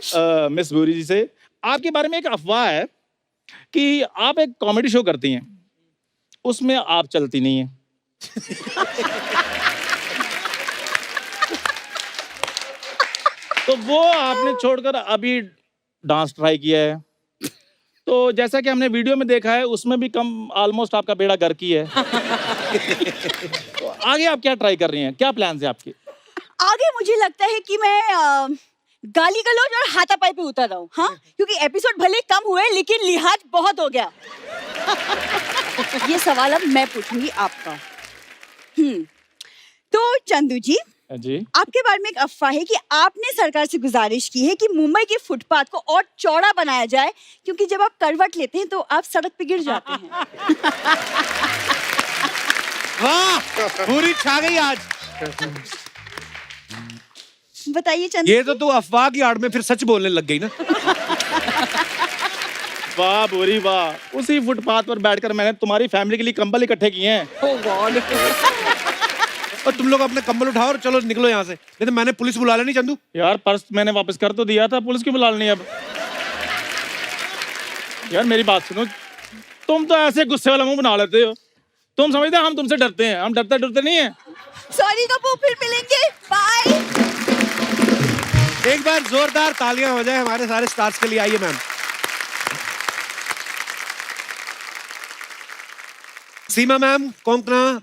मिस बोरी जी से, आपके बारे में एक अफवाह है कि आप एक कॉमेडी शो करती हैं, उसमें आप चलती नहीं हैं। तो वो आपने छोड़कर अभी डांस ट्राई किया है। तो जैसा कि हमने वीडियो में देखा है, उसमें भी कम ऑलमोस्ट आपका बेड़ा गर्क ही है। तो आगे आप क्या ट्राई कर रही हैं, क्या प्लान है आपके? आगे मुझे लगता है कि मैं गाली गलौज और हाथापाई पे उतर रहा हूँ। हाँ, क्योंकि एपिसोड भले कम हुए लेकिन लिहाज बहुत हो गया। ये सवाल अब मैं पूछूंगी आपका। तो चंदू जी, आपके बारे में एक अफवाह है कि आपने सरकार से गुजारिश की है कि मुंबई के फुटपाथ को और चौड़ा बनाया जाए, क्योंकि जब आप करवट लेते हैं तो आप सड़क पे गिर जाते हैं। वाह, पूरी छा गई आज। बताइए चंदू। ये तो तू अफवाह की आड़ में फिर सच बोलने लग गई ना। वाह बोरी वाह, उसी फुटपाथ पर बैठकर मैंने तुम्हारी फैमिली के लिए कंबल इकट्ठे किए हैं। और तुम लोग अपने कंबल उठाओ और चलो निकलो यहाँ से, नहीं तो मैंने पुलिस बुला लेनी चंदू। यार पर्स मैंने वापस कर तो दिया था, पुलिस क्यों बुला लेनी अब? यार मेरी बात सुनो, तुम तो ऐसे गुस्से वाला मुंह बना लेते हो। तुम समझते हम तुमसे डरते हैं? हम डरते नहीं है। सॉरी कपूर, फिर मिलेंगे, बाय। एक बार जोरदार तालियां हो जाए हमारे सारे स्टार्स के लिए। आइए ma'am. Seema ma'am, Konkona,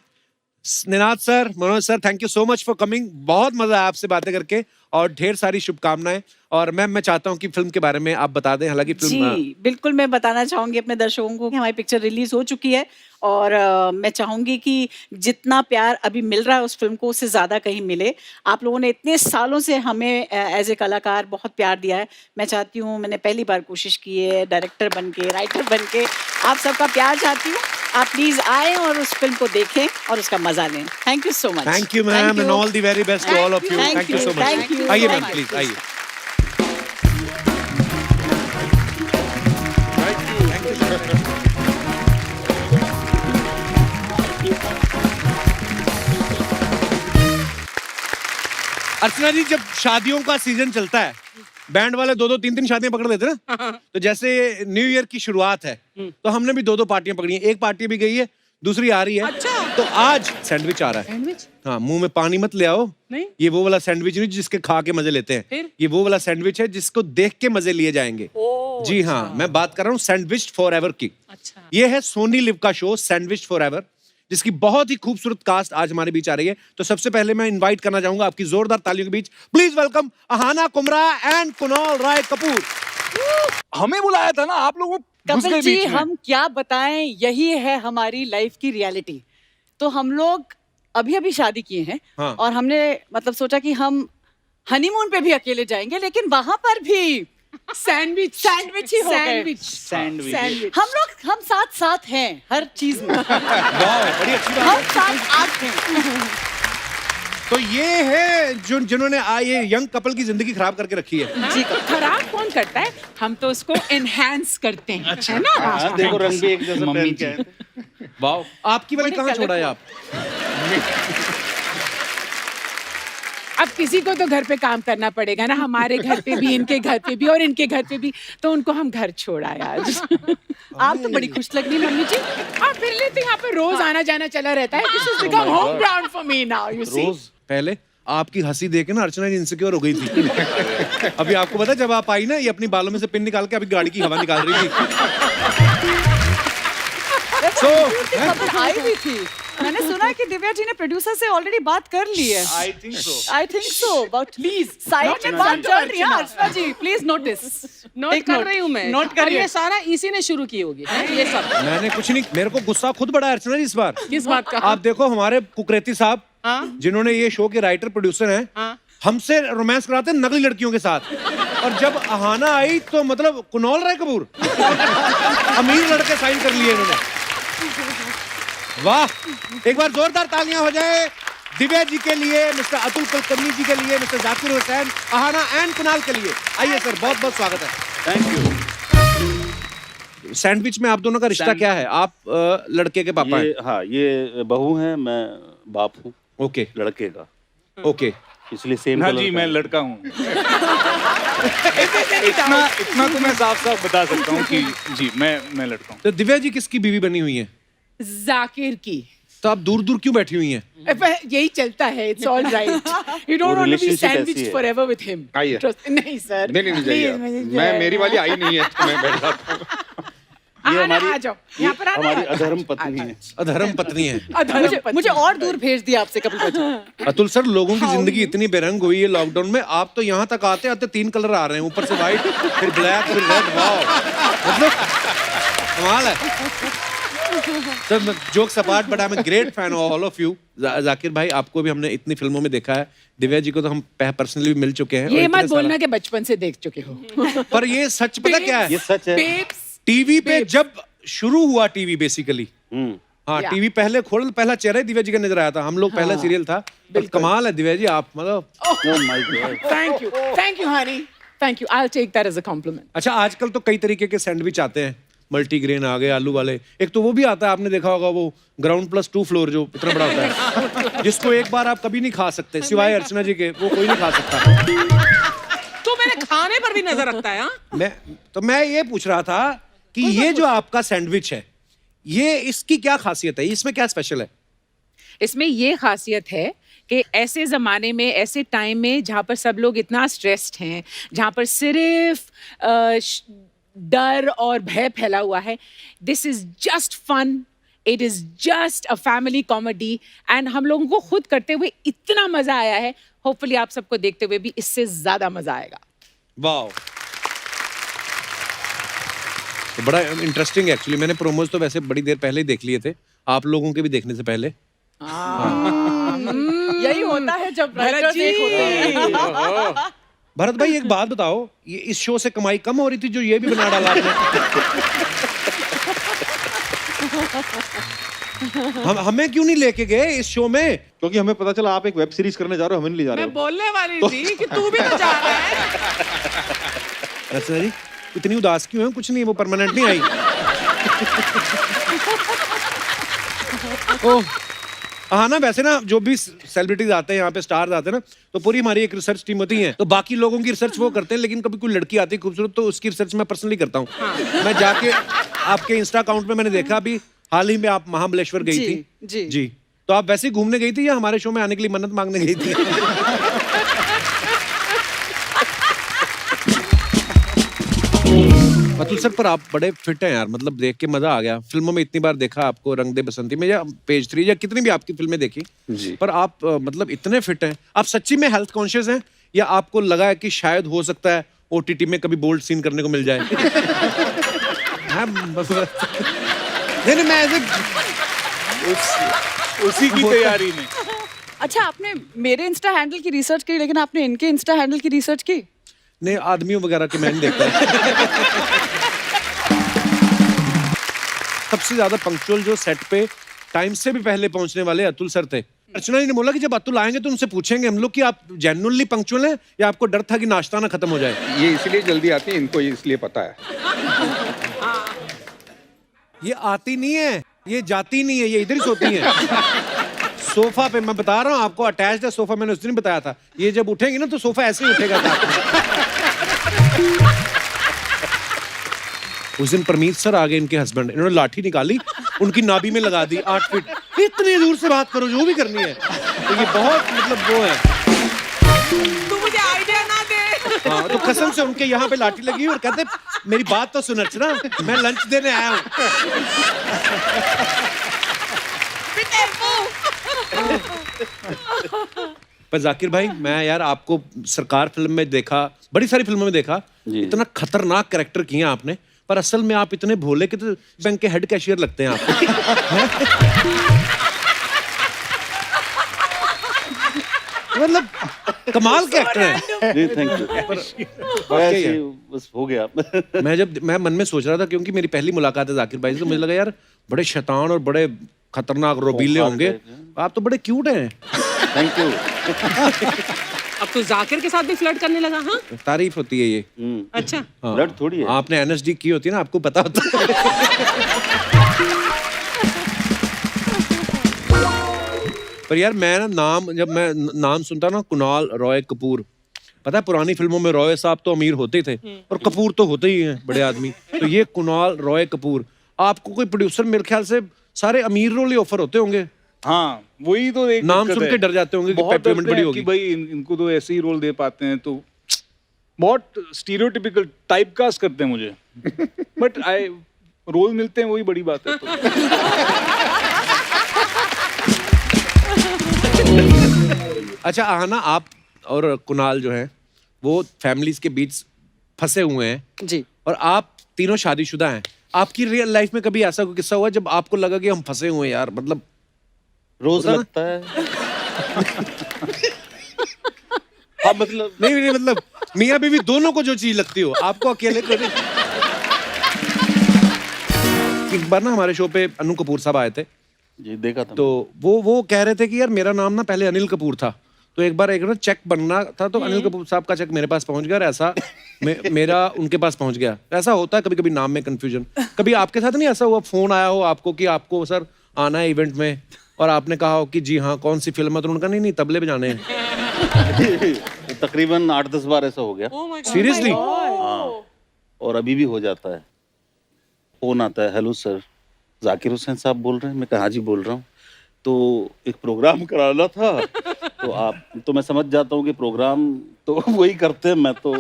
Ninad sir, Manoj sir, thank you so much for coming. बहुत मजा आया आपसे बातें करके और ढेर सारी शुभकामनाएं। और मैम मैं चाहता हूं कि फिल्म के बारे में आप बता दें। हालांकि फिल्म जी बिल्कुल, मैं बताना चाहूंगी अपने दर्शकों को कि हमारी पिक्चर रिलीज हो चुकी है और मैं चाहूंगी कि जितना प्यार अभी मिल रहा है उस फिल्म को, उससे ज़्यादा कहीं मिले। आप लोगों ने इतने सालों से हमें एज ए कलाकार बहुत प्यार दिया है। मैं चाहती हूँ, मैंने पहली बार कोशिश की है डायरेक्टर बन के, राइटर बन के, आप सबका प्यार चाहती हूँ। आप प्लीज आए और उस फिल्म को देखें और उसका मजा लें। Thank you so much. Thank you ma'am and all the very best to all of you. Thank you so much. आइए मैम प्लीज आइए। अर्चना जी, जब शादियों का सीजन चलता है, बैंड वाले 2-2, 3-3 शादियां पकड़ लेते हैं ना। तो जैसे न्यू ईयर की शुरुआत है, तो हमने भी 2-2 पार्टियां पकड़ी हैं। एक पार्टी भी गई है, दूसरी आ रही है। अच्छा। तो आज सैंडविच आ रहा है। सैंडविच? हाँ, मुंह में पानी मत ले आओ। नहीं। ये वो वाला सैंडविच नहीं जिसके खा के मजे लेते हैं। फिर? ये वो वाला सैंडविच है जिसको देख के मजे लिए जाएंगे। जी हाँ, मैं बात कर रहा हूँ सैंडविच फॉर एवर की। अच्छा। ये है सोनी लिव का शो सैंडविच फॉर एवर, जिसकी बहुत ही खूबसूरत कास्ट आज हमारे बीच आ रही है। तो सबसे पहले मैं इनवाइट करना चाहूंगा आपकी जोरदार तालियों के बीच, please welcome Ahana Kumra and Kunal Roy Kapur. हमें बुलाया था ना, आप लोगों कपिल जी, हम क्या बताएं, यही है हमारी लाइफ की रियलिटी। तो हम लोग अभी अभी शादी किए हैं। हाँ। और हमने मतलब सोचा कि हम हनीमून पे भी अकेले जाएंगे, लेकिन वहां पर भी सैंडविच ही हो गए। सैंडविच। हम साथ साथ हैं हर चीज में। वाह, बड़ी अच्छी बात है। हम साथ आठ हैं। तो ये है जिन्होंने ये यंग कपल की जिंदगी खराब करके रखी है। जी, खराब कौन करता है? हम तो उसको एनहांस करते हैं। अच्छा। है ना? हाँ, देखो रंग भी एक जैसा पहन के आए थे। वाह, आपकी वाली कहाँ छोड़ा है आप? अब किसी को तो घर पे काम करना पड़ेगा ना, हमारे घर पे भी, इनके घर पे भी और इनके घर पे भी, तो उनको हम घर छोड़ा आज। आप तो बड़ी खुश लग रही मम्मी जी। आप फिर लेते यहाँ पे रोज आना जाना चला रहता है। This has become home ground for me now, you see? पहले आपकी हंसी देख के ना अर्चना जी इनसिक्योर हो गई थी। अभी आपको पता, जब आप आई ना, ये अपनी बालों में से पिन निकाल के अभी गाड़ी की हवा निकाल रही थी। खबर आई हुई थी, मैंने सुना कि दिव्या जी ने प्रोड्यूसर से ऑलरेडी बात कर ली है। I think so. But please side में बात चल रही है अर्चना जी, प्लीज नोटिस। नोट कर रही हूँ मैं। नोट कर और ये सारा इसी ने शुरू की होगी, ये सब। मैंने कुछ नहीं, मेरे को गुस्सा खुद बड़ा है अर्चना जी इस बार। किस बात का? आप देखो हमारे कुकरेती साहब, हाँ? जिन्होंने ये शो के राइटर प्रोड्यूसर हैं, हाँ? हमसे रोमांस कराते हैं नकली लड़कियों के साथ। और जब अहाना आई तो मतलब कुणाल राय कपूर अमीर लड़के साइन कर लिए इन्होंने। वाह, एक बार जोरदार तालियां हो जाए दिव्या जी के लिए, मिस्टर अतुल कुलकर्णी जी के लिए, मिस्टर जाकिर हुसैन, अहाना एंड कुणाल के लिए। आइए सर, बहुत बहुत स्वागत है। Thank you. सैंडविच में आप दोनों का रिश्ता क्या है? आप लड़के के पापा हैं? हाँ, ये बहू है, मैं बाप हूँ ओके, लड़के का, ओके। इसलिए सेम। हाँ जी, मैं लड़का हूँ। इतना तो मैं साफ साफ बता सकता हूँ कि जी मैं लड़का हूँ। तो दिव्या जी किसकी बीवी बनी हुई है? जाकिर की। तो आप दूर दूर क्यों बैठी हुई हैं? यही चलता है, it's all right. You don't want to be sandwiched forever with him. नहीं सर, नहीं जाइए। मैं मेरी वाली आई नहीं है, तो मैं बैठ जाता हूँ। ये आ जाओ, यहाँ पर आना। हमारी अधर्म पत्नी है। अधर्म पत्नी है। मुझे और दूर भेज दिया आपसे कपिल जी। अतुल सर, लोगों की जिंदगी इतनी बेरंग हुई है लॉकडाउन में, आप तो यहाँ तक आते आते 3 कलर आ रहे हैं, ऊपर से व्हाइट, फिर ब्लैक, फिर रेड। वाह, मतलब कमाल है। Sir jokes apart, but I am a great fan of all of you. Zakir भाई, आपको भी हमने इतनी फिल्मों में देखा है, दिव्या जी को तो हम पर्सनली भी मिल चुके हैं। ये मत बोलना कि बचपन से देख चुके हो। पर ये सच पता क्या है? ये सच है। टीवी पे जब शुरू हुआ टीवी बेसिकली, हाँ, टीवी पहले खोल, पहला चेहरा ही दिव्या जी का नजर आया था। हम लोग पहला सीरियल था। तो कमाल है दिव्या जी, आप मतलब। Thank you honey, thank you. I will take that as a compliment. अच्छा, आजकल तो कई तरीके के सैंडविच आते हैं, मल्टीग्रेन आ गए, आलू वाले। एक तो वो भी आता है, आपने देखा होगा, वो ग्राउंड प्लस 2 फ्लोर जो इतना बड़ा होता है, जिसको एक बार आप कभी नहीं खा सकते सिवाय अर्चना जी के, वो कोई नहीं खा सकता। तो मेरे खाने पर भी नजर रखता है। हाँ? मैं ये पूछ रहा था कि ये जो आपका सैंडविच है, ये इसकी क्या खासियत है, इसमें क्या स्पेशल है? इसमें ये खासियत है कि ऐसे ज़माने में, ऐसे टाइम में जहाँ पर सब लोग इतना स्ट्रेस्ड हैं, जहाँ पर सिर्फ डर और भय फैला हुआ है, this is just fun, it is just a family comedy, and हम लोगों को खुद करते हुए इतना मज़ा आया है। होपफुली आप सबको देखते हुए भी इससे ज़्यादा मज़ा आएगा। वाह, तो बड़ा इंटरेस्टिंग है एक्चुअली। मैंने प्रोमोज तो वैसे बड़ी देर पहले ही देख लिए थे, आप लोगों के भी देखने से पहले। यही होता है जब राइटर्स एक होते हैं। भरत भाई एक बात बताओ, ये इस शो से कमाई कम हो रही थी जो ये भी बना डाला आपने? हमें क्यों नहीं लेके गए इस शो में? क्योंकि हमें पता चला आप एक वेब सीरीज करने जा रहे हो, हमें नहीं ले जा रहे मैं हो। बोलने वाली थी कि तू भी तो जा रहा है। रचना जी इतनी उदास क्यों है? कुछ नहीं, वो परमानेंट नहीं आई। ओह हाँ ना, वैसे ना जो भी सेलिब्रिटीज आते हैं यहाँ पे, स्टार्स आते हैं ना, तो पूरी हमारी एक रिसर्च टीम होती है, तो बाकी लोगों की रिसर्च वो करते हैं, लेकिन कभी कोई लड़की आती है खूबसूरत तो उसकी रिसर्च मैं पर्सनली करता हूँ। मैं जाके आपके इंस्टा अकाउंट में मैंने देखा, अभी हाल ही में आप महाबलेश्वर गई थी जी, तो आप वैसे ही घूमने गई थी या हमारे शो में आने के लिए मन्नत मांगने गई थी? अतुल सर, पर आप बड़े फिट हैं यार, मतलब देख के मजा आ गया। फिल्मों में इतनी बार देखा आपको, रंग दे बसंती में या पेज 3 या कितनी भी आपकी फिल्में देखी, पर आप मतलब इतने फिट हैं। आप सच्ची में हेल्थ कॉन्शियस हैं या आपको लगा है कि शायद हो सकता है OTT में कभी बोल्ड सीन करने को मिल जाए? नहीं, मैं उसी की तैयारी में। अच्छा, आपने मेरे इंस्टा हैंडल की रिसर्च की, लेकिन आपने इनके इंस्टा हैंडल की रिसर्च की? नहीं, आदमियों वगैरह के मैं नहीं देखता। सबसे ज्यादा पंक्चुअल जो सेट पे टाइम से भी पहले पहुंचने वाले अतुल सर थे। अर्चना जी ने बोला कि जब अतुल आएंगे तो उनसे पूछेंगे हम लोग कि आप जेन्युइनली पंक्चुअल हैं या आपको डर था कि नाश्ता ना खत्म हो जाए। ये इसलिए जल्दी आती है, इनको इसलिए पता है। ये आती नहीं है, ये जाती नहीं है, ये इधर ही सोती है। सोफा पे मैं बता रहा हूँ आपको, अटैच्ड है सोफा, मैंने उस दिन बताया था। ये जब उठेंगे ना तो सोफा ऐसे ही उठेगा। उस दिन परमीत सर आ गए, इनके हस्बैंड, इन्होंने लाठी निकाली, उनकी नाभि में लगा दी 8 फीट। इतनी दूर से बात करो जो भी करनी है, तो ये बहुत मतलब वो है। तू मुझे आइडिया ना दे। हाँ, तो कसम से उनके यहाँ पे लाठी लगी और कहते मेरी बात तो सुन अर्चना, मैं लंच देने आया हूँ। पर जाकिर भाई, मैं यार आपको सरकार फिल्म में देखा, बड़ी सारी फिल्मों में देखा, इतना खतरनाक कैरेक्टर किया आपने, पर असल में आप इतने भोले कि तो बैंक के हेड कैशियर लगते हैं आप। मतलब कमाल के एक्टर हैं। जी थैंक यू। बस हो गया। मैं मन में सोच रहा था, क्योंकि मेरी पहली मुलाकात है जाकिर भाई से, तो मुझे लगा यार बड़े शैतान और बड़े खतरनाक रोबीले होंगे, आप तो बड़े क्यूट हैं। Thank you. अब तो जाकिर के साथ भी फ्लर्ट करने लगा? हाँ, तारीफ होती है ये। अच्छा, हाँ। फ्लर्ट थोड़ी है, आपने NSD की होती है ना, आपको पता होता है। पर यार मैं ना जब मैं नाम सुनता ना, कुणाल रॉय कपूर, पता है पुरानी फिल्मों में रॉय साहब तो अमीर होते ही थे और कपूर तो होते ही हैं बड़े आदमी, तो ये कुणाल रॉय कपूर, आपको कोई प्रोड्यूसर मेरे ख्याल से सारे अमीर रोल ही ऑफर होते होंगे। हाँ, वही तो एक नाम दिक्कत सुन है। के डर जाते होंगे कि बहुत पेमेंट डरते बड़ी हैं होगी। कि भाई इनको तो ऐसे ही रोल दे पाते हैं, तो बहुत स्टीरियोटिपिकल टाइप कास्ट करते हैं मुझे। बट रोल मिलते हैं, वही बड़ी बात है। अच्छा आना, आप और कुणाल जो हैं वो फैमिलीज के बीच फंसे हुए हैं जी, और आप तीनों शादीशुदा हैं। आपकी रियल लाइफ में कभी ऐसा कोई किस्सा हुआ जब आपको लगा कि हम फंसे हुए हैं यार? मतलब रोज लगता है। हाँ, मतलब नहीं मतलब मियाँ बीवी दोनों को जो चीज लगती हो, आपको अकेले को नहीं। एक बार ना हमारे शो पे अनु कपूर साहब आए थे जी, देखा था। तो वो कह रहे थे कि यार मेरा नाम ना पहले अनिल कपूर था, तो तो एक बार एक ना चेक बनना था, तो अनिल कपूर साहब का चेक मेरे पास पहुंच गया और ऐसा मेरा उनके पास पहुंच गया। ऐसा होता है कभी कभी नाम में कंफ्यूजन। कभी आपके साथ नहीं ऐसा हुआ, फोन आया हो आपको कि आपको सर आना है इवेंट में, और आपने कहा हो कि जी हाँ कौन सी फिल्म है, तो उन्होंने कहा नहीं तबले बजाने हैं? तकरीबन 8-10 बार ऐसा हो गया। सीरियसली? हाँ, और अभी भी हो जाता है। फोन आता है, हेलो सर जाकिर हुसैन साहब बोल रहे हैं? मैं कहा हाँ जी बोल रहा हूँ। तो एक प्रोग्राम कराना था, तो आप तो मैं समझ जाता हूँ कि प्रोग्राम तो वही करते हैं, मैं तो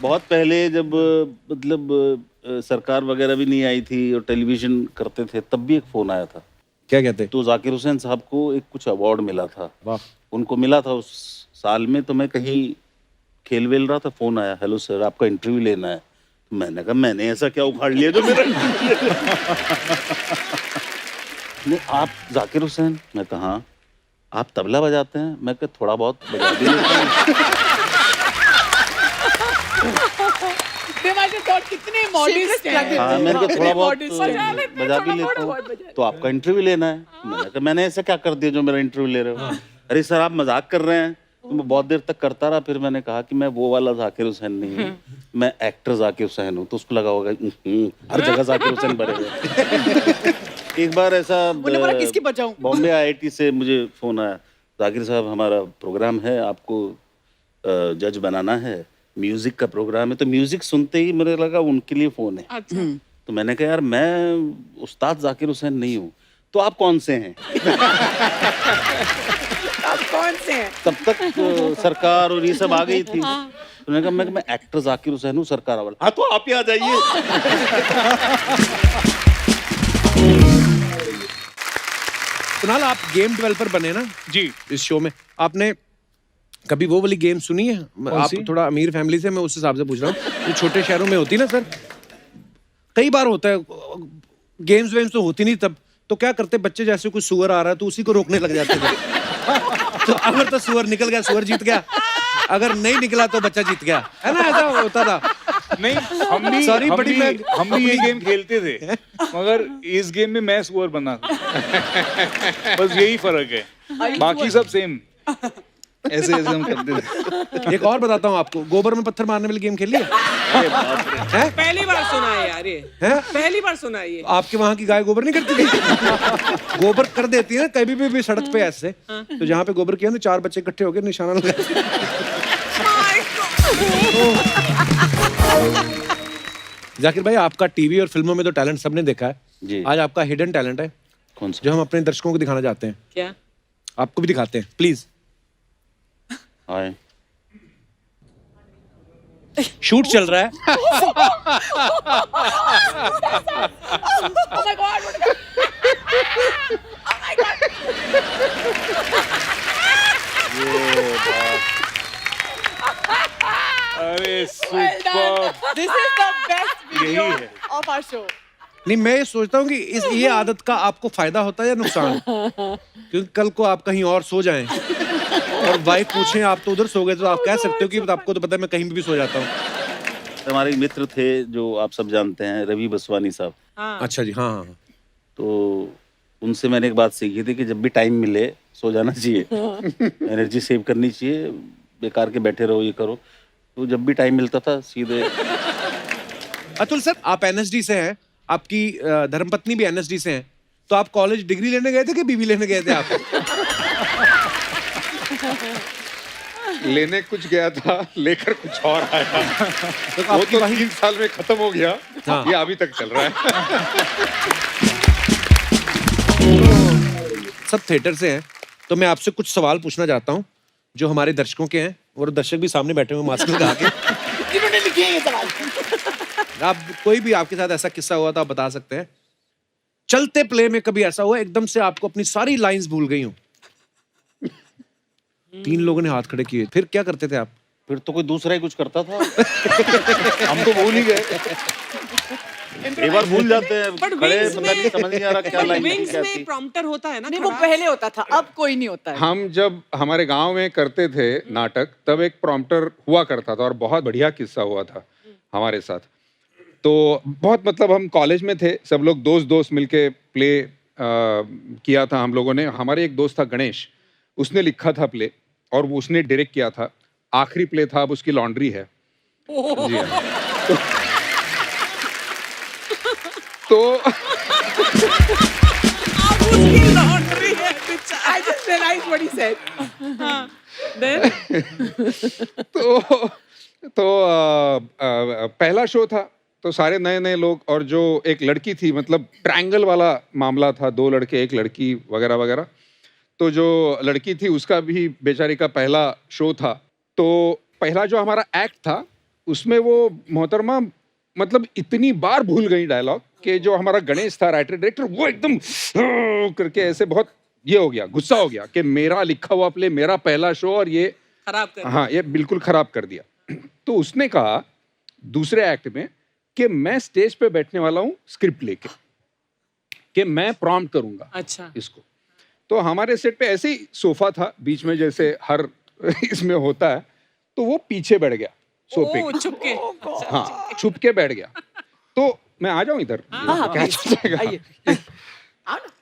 बहुत पहले जब मतलब सरकार वगैरह भी नहीं आई थी और टेलीविजन करते थे, तब भी एक फोन आया था। क्या कहते? तो जाकिर हुसैन साहब को एक कुछ अवार्ड मिला था। वाह। उनको मिला था उस साल में, तो मैं कहीं खेल वेल रहा था, फोन आया, हेलो सर आपका इंटरव्यू लेना है। तो मैंने कहा मैंने ऐसा क्या उखाड़ लिया जो मेरा नहीं, आप जाकिर हुसैन? मैं कहा हाँ। आप तबला बजाते हैं? मैं कहा थोड़ा बहुत बजा भी लेता हूँ। कितने मॉडर्न हैं। हाँ, मैंने कहा थोड़ा बहुत बजा भी लेता हूँ। तो आपका इंटरव्यू लेना है? मैंने कहा मैंने ऐसा क्या कर दिया जो मेरा इंटरव्यू ले रहे हो? अरे सर आप मजाक कर रहे हैं। तो मैं बहुत देर तक करता रहा, फिर मैंने कहा कि मैं वो वाला जाकिर हुसैन नहीं हूँ, मैं एक्टर जाकिर हुसैन हूँ। तो उसको लगा होगा हर जगह जाकिर हुसैन भरे हुए। एक बार ऐसा किसकी बजाऊं? बॉम्बे IIT से मुझे फोन आया, जाकिर साहब हमारा प्रोग्राम है, आपको जज बनाना है, म्यूजिक का प्रोग्राम है। तो म्यूजिक सुनते ही मुझे लगा उनके लिए फोन है। तो मैंने कहा यार मैं उस्ताद जाकिर हुसैन नहीं हूँ। तो आप कौन से हैं? आप कौन से हैं? तब तक सरकार और ये सब आ गई थी। तो मैंने कहा मैं एक्टर जाकिर हुसैन हूँ, सरकार वाला। हाँ तो आप ही आ जाइए। कुणाल आप गेम डेवलपर बने ना जी इस शो में, आपने कभी वो वाली गेम सुनी है? आप थोड़ा अमीर फैमिली से, मैं उस हिसाब से पूछ रहा हूँ, जो छोटे शहरों में होती ना सर, कई बार होता है गेम्स वेम्स तो होती नहीं तब, तो क्या करते बच्चे, जैसे कोई सुअर आ रहा है तो उसी को रोकने लग जाते थे। तो अगर तो सुअर निकल गया, सुअर जीत गया, अगर नहीं निकला तो बच्चा जीत गया, है ना? ऐसा होता था। नहीं, हम भी ये गेम खेलते थे, मगर इस गेम में मैं सुअर बना था। बस यही फर्क है, बाकी सब सेम। ऐसे ऐसे हम करते थे। एक और बताता हूँ आपको, गोबर में पत्थर मारने वाली गेम खेली है? पहली बार सुना है यार ये। पहली बार सुना है ये। आपके वहाँ की गाय गोबर नहीं करती थी? गोबर कर देती है ना कभी भी सड़क पे ऐसे, तो जहाँ पे गोबर किया ना 4 बच्चे इकट्ठे होकर निशाना लगाते। जाकिर भाई आपका टीवी और फिल्मों में तो टैलेंट सबने देखा है जी। आज आपका हिडन टैलेंट है, कौन सा? जो हम अपने दर्शकों को दिखाना चाहते हैं। क्या? आपको भी दिखाते हैं, प्लीज। हाय। शूट चल रहा है। Oh my God! Oh my God! अरे super, This is the best video of our show. नहीं, मैं ये सोचता हूँ कि ये आदत का आपको फायदा होता है या नुकसान? क्योंकि कल को आप कहीं और सो जाएं और वाइफ पूछें आप तो उधर सो गए, तो आप कह सकते हो कि आपको तो पता है मैं कहीं भी सो जाता हूँ। हमारे मित्र थे जो आप सब जानते हैं, रवि बसवानी साहब। अच्छा जी, हाँ हाँ। तो उनसे मैंने एक बात सीखी थी कि जब भी टाइम मिले सो जाना चाहिए, एनर्जी सेव करनी चाहिए, बेकार के बैठे रहो ये करो। तो जब भी टाइम मिलता था सीधे। अतुल सर, आप NSD से हैं, आपकी धर्मपत्नी भी NSD से हैं, तो आप कॉलेज डिग्री लेने गए थे कि बीवी लेने गए थे आप? लेने कुछ गया था, लेकर कुछ और आया। तो वो तो 3 साल में खत्म हो गया। हाँ। ये अभी तक चल रहा है। सब थिएटर से हैं, तो मैं आपसे कुछ सवाल पूछना चाहता हूँ जो हमारे दर्शकों के हैं, और दर्शक भी सामने बैठे हुए मास्क लगा के। जिन्होंने लिखे हैं ये सवाल। आप कोई भी आपके साथ ऐसा किस्सा हुआ तो आप बता सकते हैं। चलते प्ले में कभी ऐसा हुआ एकदम से आपको अपनी सारी लाइंस भूल गई हो? 3 लोगों ने हाथ खड़े किए, फिर क्या करते थे आप? फिर तो कोई दूसरा ही कुछ करता था। हम तो भूल ही गए। एक बार भूल जाते हैं, खड़े पता नहीं समझ नहीं आ रहा क्या लाइन विंग्स में प्रॉम्प्टर होता है ना? नहीं, वो पहले होता था, अब कोई नहीं होता है। हम जब हमारे गांव में करते थे नाटक, तब एक प्रॉम्प्टर हुआ करता था और बहुत बढ़िया किस्सा हुआ था हमारे साथ। तो बहुत मतलब हम कॉलेज में थे, सब लोग दोस्त मिलके प्ले किया था हम लोगों ने। हमारे एक दोस्त था गणेश, उसने लिखा था प्ले और वो उसने डायरेक्ट किया था। आखिरी प्ले था, अब उसकी लॉन्ड्री है। जी हाँ। तो I just realized what he said. Then तो पहला शो था, तो सारे नए नए लोग, और जो एक लड़की थी, मतलब ट्रायंगल वाला मामला था, 2 लड़के 1 लड़की वगैरह वगैरह। तो जो लड़की थी उसका भी बेचारी का पहला शो था। तो पहला जो हमारा एक्ट था उसमें वो मोहतरमा मतलब इतनी बार भूल गई डायलॉग कि जो हमारा गणेश था राइटर डायरेक्टर, वो एकदम करके ऐसे बहुत ये हो गया, गुस्सा हो गया कि मेरा लिखा हुआ प्ले, मेरा पहला शो, और ये खराब कर हाँ ये बिल्कुल खराब कर दिया। तो उसने कहा दूसरे एक्ट में कि मैं स्टेज पे बैठने वाला हूँ स्क्रिप्ट लेके, कि मैं प्रॉम्प्ट करूंगा अच्छा इसको। तो हमारे सेट पे ऐसे ही सोफा था बीच में, जैसे हर इसमें होता है, तो वो पीछे बैठ गया सोफे ओ, छुप के हाँ छुप के बैठ गया। तो मैं आ जाऊं इधर, क्या चल जाएगा?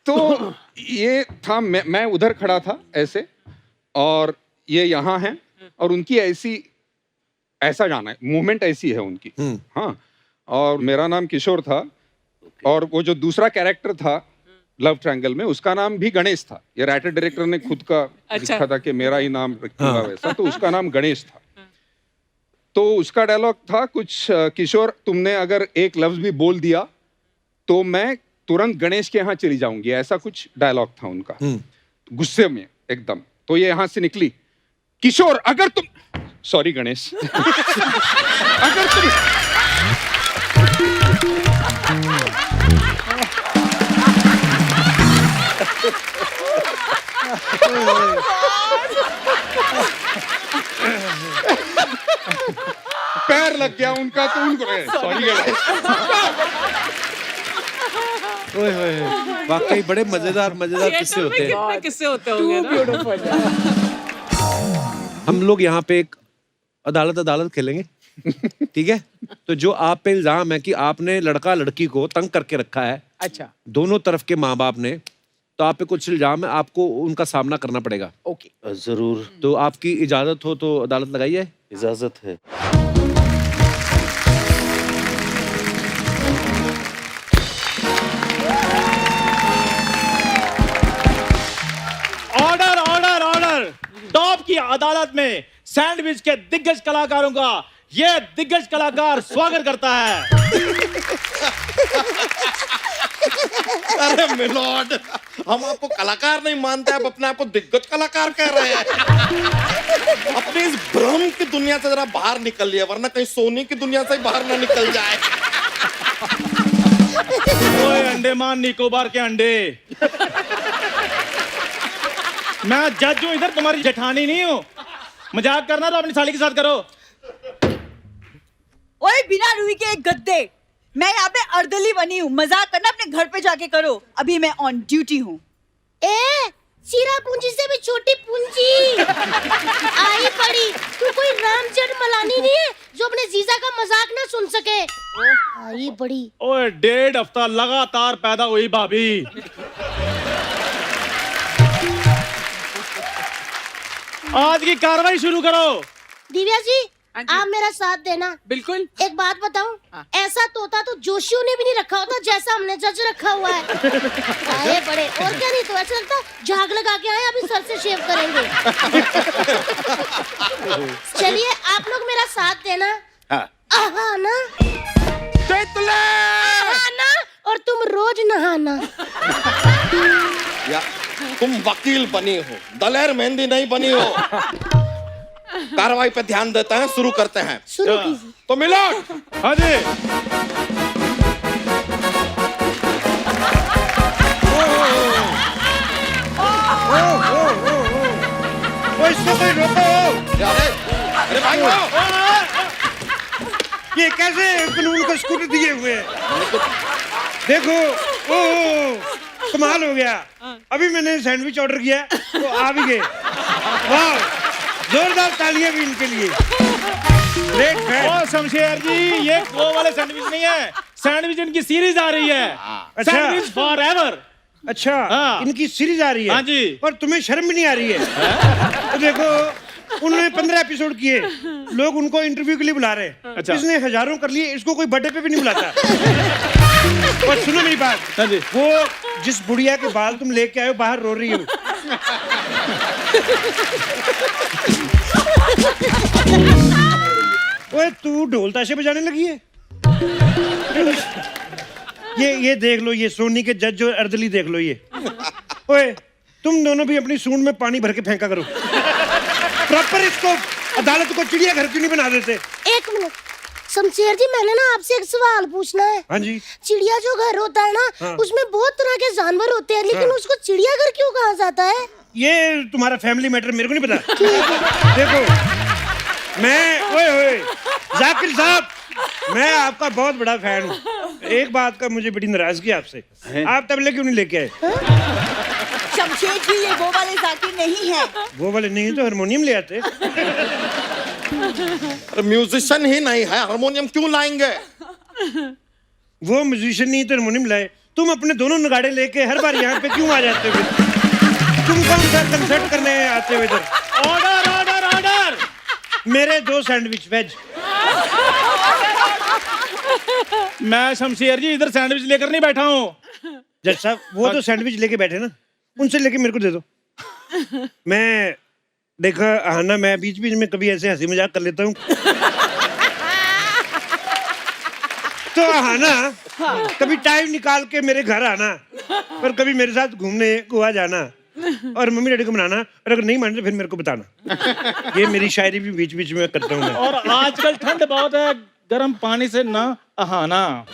तो ये था, मैं उधर खड़ा था ऐसे, और ये यहाँ है, और उनकी ऐसा जाना है, मूवमेंट ऐसी है उनकी। हाँ, और मेरा नाम किशोर था, और वो जो दूसरा कैरेक्टर था लव ट्रायंगल में, उसका नाम भी गणेश था। ये राइटर डायरेक्टर ने खुद का लिखा था कि मेरा ही नाम रखूंगा वैसा, तो उसका नाम गणेश था। तो उसका डायलॉग था कुछ, किशोर तुमने अगर एक लफ्ज भी बोल दिया तो मैं तुरंत गणेश के यहाँ चली जाऊंगी, ऐसा कुछ डायलॉग था उनका, गुस्से में एकदम। तो ये यहाँ से निकली, किशोर अगर तुम, सॉरी गणेश, अगर तुम पैर लग गया उनका, तो उनको सॉरी गणेश। ओए होए, वाकई बड़े मजेदार किस्से होते हैं। कितने किस्से होते होंगे ना? हम लोग यहाँ पे एक अदालत खेलेंगे, ठीक है? तो जो आप पे इल्जाम है कि आपने लड़का लड़की को तंग करके रखा है, अच्छा, दोनों तरफ के माँ बाप ने, तो आप पे कुछ इल्जाम है, आपको उनका सामना करना पड़ेगा। ओके, जरूर। तो आपकी इजाजत हो तो अदालत लगाइए। इजाजत है। Order order order! टॉप की अदालत में सैंडविच के दिग्गज कलाकारों का ये दिग्गज कलाकार स्वागत करता है। अरे मिलॉर्ड, हम आपको कलाकार नहीं मानते, आप अपने आप को दिग्गज कलाकार कह रहे हैं। अपनी इस भ्रम की दुनिया से जरा बाहर निकलिए, वरना कहीं सोने की दुनिया से बाहर ना निकल जाए। ओए अंडमान निकोबार के अंडे, मैं जज हूं इधर, तुम्हारी जेठानी नहीं हूं। मजाक करना तो अपनी साली के साथ करो। ओए बिना रूई के एक गद्दे, मैं यहाँ पे अर्दली बनी हूँ, मजाक करना अपने घर पे जाके करो, अभी मैं ऑन ड्यूटी हूँ। ए सीरा पूंजी से भी छोटी पूंजी आई पड़ी। तू कोई राम जेठमलानी नहीं है जो अपने जीजा का मजाक ना सुन सके। आई बड़ी। ओए 1.5 हफ्ता लगातार पैदा हुई भाभी। आज की कार्रवाई शुरू करो। दिव्या जी आप मेरा साथ देना। बिल्कुल। एक बात बताऊं, ऐसा तोता तो जोशियों ने भी नहीं रखा होता जैसा हमने जज रखा हुआ है। आए बड़े, और क्या नहीं तो ऐसा लगता झाग लगा के आए, अभी सर से शेव करेंगे। चलिए आप लोग मेरा साथ देना। आहा ना, आहा ना, और तुम रोज नहाना। या तुम वकील बनी हो, दलेर मेहंदी नहीं बनी हो। कार्रवाई पे ध्यान देते हैं, शुरू करते हैं। शुरू कीजिए। तो मिलॉर्ड। हाँ जी। इसको कोई रोको। अरे भाई ये कैसे कानून को स्कूटर दिए हुए हैं? देखो, कमाल हो गया। अभी मैंने सैंडविच ऑर्डर किया तो आ भी गए। वाह, जोरदार तालियां भी इनके लिए। ओ शमशेर जी, ये वो वाले सैंडविच नहीं है, सैंडविच इनकी सीरीज आ रही है, सैंडविच फॉर एवर। अच्छा हाँ। इनकी सीरीज आ रही है हाँ जी। और तुम्हें शर्म भी नहीं आ रही है तो देखो उन्होंने 15 एपिसोड किए, लोग उनको इंटरव्यू के लिए बुला रहे हैं। अच्छा। इसने हजारों कर लिए, इसको कोई बर्थडे पे भी नहीं बुलाता। और सुनो मेरी बात, हाँ जी। वो जिस बुढ़िया के बाल तुम लेके आए हो बाहर रो रही हो। ओए तू ढोल ताशे बजाने लगी है। ये देख लो, ये सोनी के जज और अर्दली देख लो ये। ओए तुम दोनों भी अपनी सूंड में पानी भर के फेंका करो। प्रॉपर इसको अदालत को चिड़ियाघर क्यों नहीं बना देते? एक मिनट शमशेर जी, मैंने ना आपसे एक सवाल पूछना है। हाँ जी। चिड़िया जो घर होता है ना, हाँ। उसमें बहुत तरह के जानवर होते हैं, लेकिन हाँ। उसको चिड़ियाघर क्यों कहा जाता है? ये तुम्हारा फैमिली मैटर मेरे को नहीं पता। देखो ओए जाकिर साहब, मैं आपका बहुत बड़ा फैन हूँ। एक बात का मुझे बड़ी नाराजगी आपसे, आप तबले क्यों नहीं लेके आए? शमशेर जी ये वो वाले जाकिर नहीं है। वो वाले नहीं तो हारमोनियम ले आते। म्यूजिशियन ही नहीं है, हारमोनियम क्यों लाएंगे? वो म्यूजिशियन नहीं तो हारमोनियम लाए। तुम अपने दोनों नगाड़े लेके हर बार यहाँ पे क्यों आ जाते हो? तुम कौन सा कंसर्ट करने आते हो इधर? Order order order. मेरे 2 सैंडविच वेज। मैं शमशेर जी इधर सैंडविच लेकर नहीं बैठा हूँ। जज साहब वो तो सैंडविच लेके बैठे ना, उनसे लेके मेरे को दे दो। मैं देखा आना, मैं बीच बीच में कभी ऐसे हंसी मजाक कर लेता हूँ। तो आना कभी टाइम निकाल के मेरे घर आना, और कभी मेरे साथ घूमने गोवा जाना, और मम्मी डैडी को मनाना, और अगर नहीं मानते फिर मेरे को बताना। ये मेरी शायरी भी बीच बीच में करता हूँ मैं। और आजकल ठंड बहुत है, गर्म पानी से ना नहाना।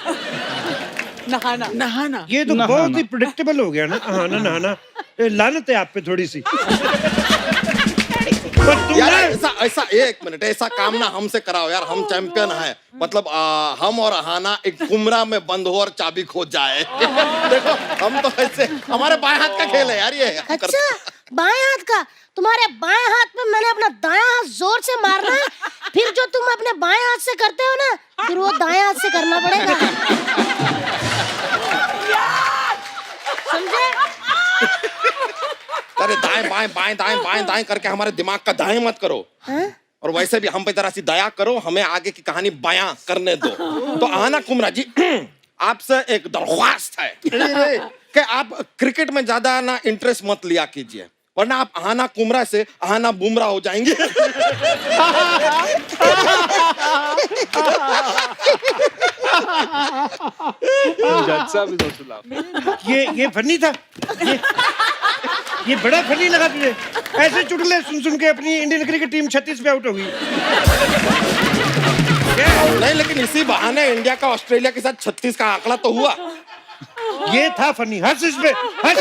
नहाना ये तो बहुत ही प्रेडिक्टेबल हो गया ना, नहाना नहाना। लानत है आप पे थोड़ी सी। यार ऐसा एक मिनट, ऐसा काम ना हमसे कराओ यार, हम चैंपियन हैं। मतलब हम और अहाना एक कुमरा में बंद हो और चाबी खो जाए। देखो हम तो ऐसे, हमारे बाएं हाथ का खेल है यार ये। अच्छा बाएं हाथ का? तुम्हारे बाएं हाथ पे मैंने अपना दायां हाथ जोर से मारना है, फिर जो तुम अपने बाएं हाथ से करते हो ना, फिर वो दाएं हाथ से करना पड़ेगा। समझे? अरे दाएं बाएं बाएं दाएं बाएं दाएं करके हमारे दिमाग का दाएं मत करो। और वैसे भी हम पे जरा सी दया करो, हमें आगे की कहानी बयां करने दो। तो आना कुमरा जी, आपसे एक दरख्वास्त है कि आप क्रिकेट में ज्यादा ना इंटरेस्ट मत लिया कीजिए, वरना आप आना कुमरा से आना बुमरा हो जाएंगे। ये फनी था। ये बड़ा फनी लगा तुझे? ऐसे चुटकुले सुन सुन के अपनी इंडियन क्रिकेट टीम 36 पे आउट हो गई। नहीं लेकिन इसी बहाने इंडिया का ऑस्ट्रेलिया के साथ 36 का आंकड़ा तो हुआ। ये था फनी, हंस इस पे, हंस।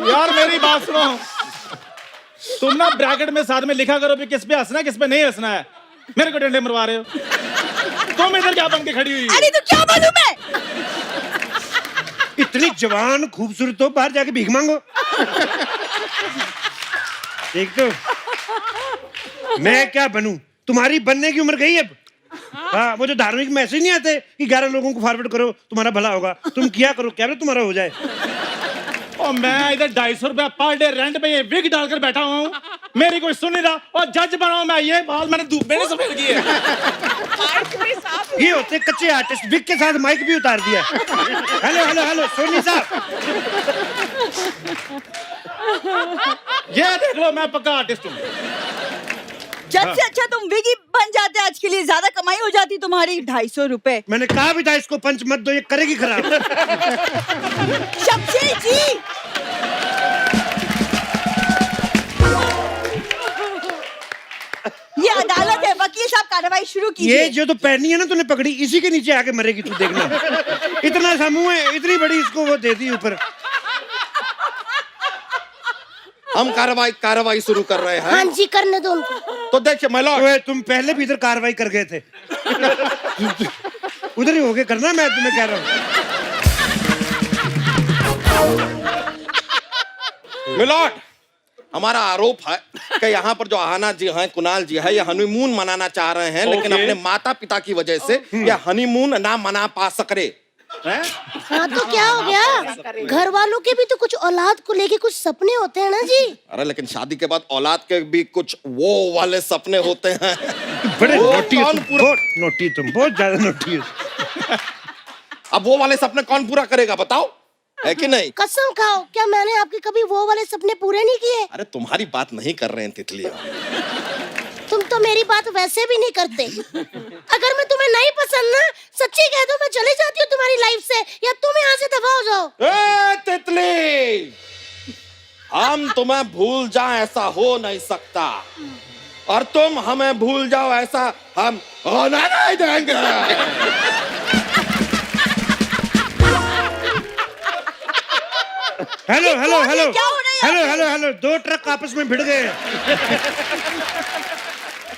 यार मेरी बात सुनो, तुम ना ब्रैकेट में साथ में लिखा करो भी किस पे हंसना है किस पे नहीं हंसना है। मेरे को डंडे मरवा रहे हो। तुम इधर क्या बन के खड़ी हुई? अरे तो क्या मालूम है? इतनी जवान खूबसूरत हो, बाहर जाके भीख मांगो। देख तो मैं क्या बनूं? तुम्हारी बनने की उम्र गई अब। हाँ, वो जो धार्मिक मैसेज नहीं आते कि 11 लोगों को फॉरवर्ड करो तुम्हारा भला होगा, तुम किया करो, क्या तुम्हारा हो जाए। और मैं इधर 250 रुपया पर डे रेंट पे ये विग डालकर बैठा हुआ हूँ, मेरी कोई सुन नहीं रहा, और जज बनाऊं मैं, ये बाल मैंने सफेद किए। ये होते कच्चे आर्टिस्ट, विग के साथ माइक भी उतार दिया। हेलो हेलो हेलो सोनी साहब, ये देख लो मैं पक्का आर्टिस्ट हूँ। जब से अच्छा तुम विगी बन जाते आज के लिए, ज्यादा कमाई हो जाती तुम्हारी। 250 रुपए। मैंने कहा भी था इसको पंच मत दो, ये करेगी खराब। शमशेर जी ये अदालत है, वकील साहब कार्रवाई शुरू कीजिए। ये जो तो पहनी है ना तूने पकड़ी, इसी के नीचे आके मरेगी तू, देखना। इतना सा मुंह है, इतनी बड़ी इसको वो दे दी ऊपर। हम कार्रवाई शुरू कर रहे हैं। हाँ जी करने दो उनको। तो देखिए मैं तुम पहले भी इधर कार्रवाई कर गए थे। उधर ही होके करना, मैं तुम्हें कह रहा हूँ। मिलॉर्ड, हमारा आरोप है कि यहाँ पर जो आहाना जी हैं, कुणाल जी है, ये हनीमून मनाना चाह रहे हैं, लेकिन अपने माता पिता की वजह से ये हनीमून ना मना पा सक रहे हैं। हाँ तो क्या हो गया, घर वालों के भी तो कुछ औलाद को लेके कुछ सपने होते हैं ना जी। अरे लेकिन शादी के बाद औलाद के भी कुछ वो वाले सपने होते हैं। बड़े वो नोटी हो कौन तुम, पूरा- बहुत नोटी तुम, बहुत ज्यादा नोटी हो। अब वो वाले सपने कौन पूरा करेगा बताओ, है कि नहीं? कसम खाओ, क्या मैंने आपके कभी वो वाले सपने पूरे नहीं किए? अरे तुम्हारी बात नहीं कर रहे हैं तितलिया। तुम तो मेरी बात वैसे भी नहीं करते। अगर मैं तुम्हें नहीं पसंद ना, सच्ची कह दो, मैं चली जाती हूँ तुम्हारी लाइफ से, या तुम यहाँ से दफा हो जाओ। ए तितली, हम तुम्हें भूल जाए ऐसा हो नहीं सकता, और तुम हमें भूल जाओ ऐसा हम होने नहीं देंगे। हेलो हेलो हेलो क्या हो रहा है हेलो हेलो हेलो, दो ट्रक आपस में भिड़ गए।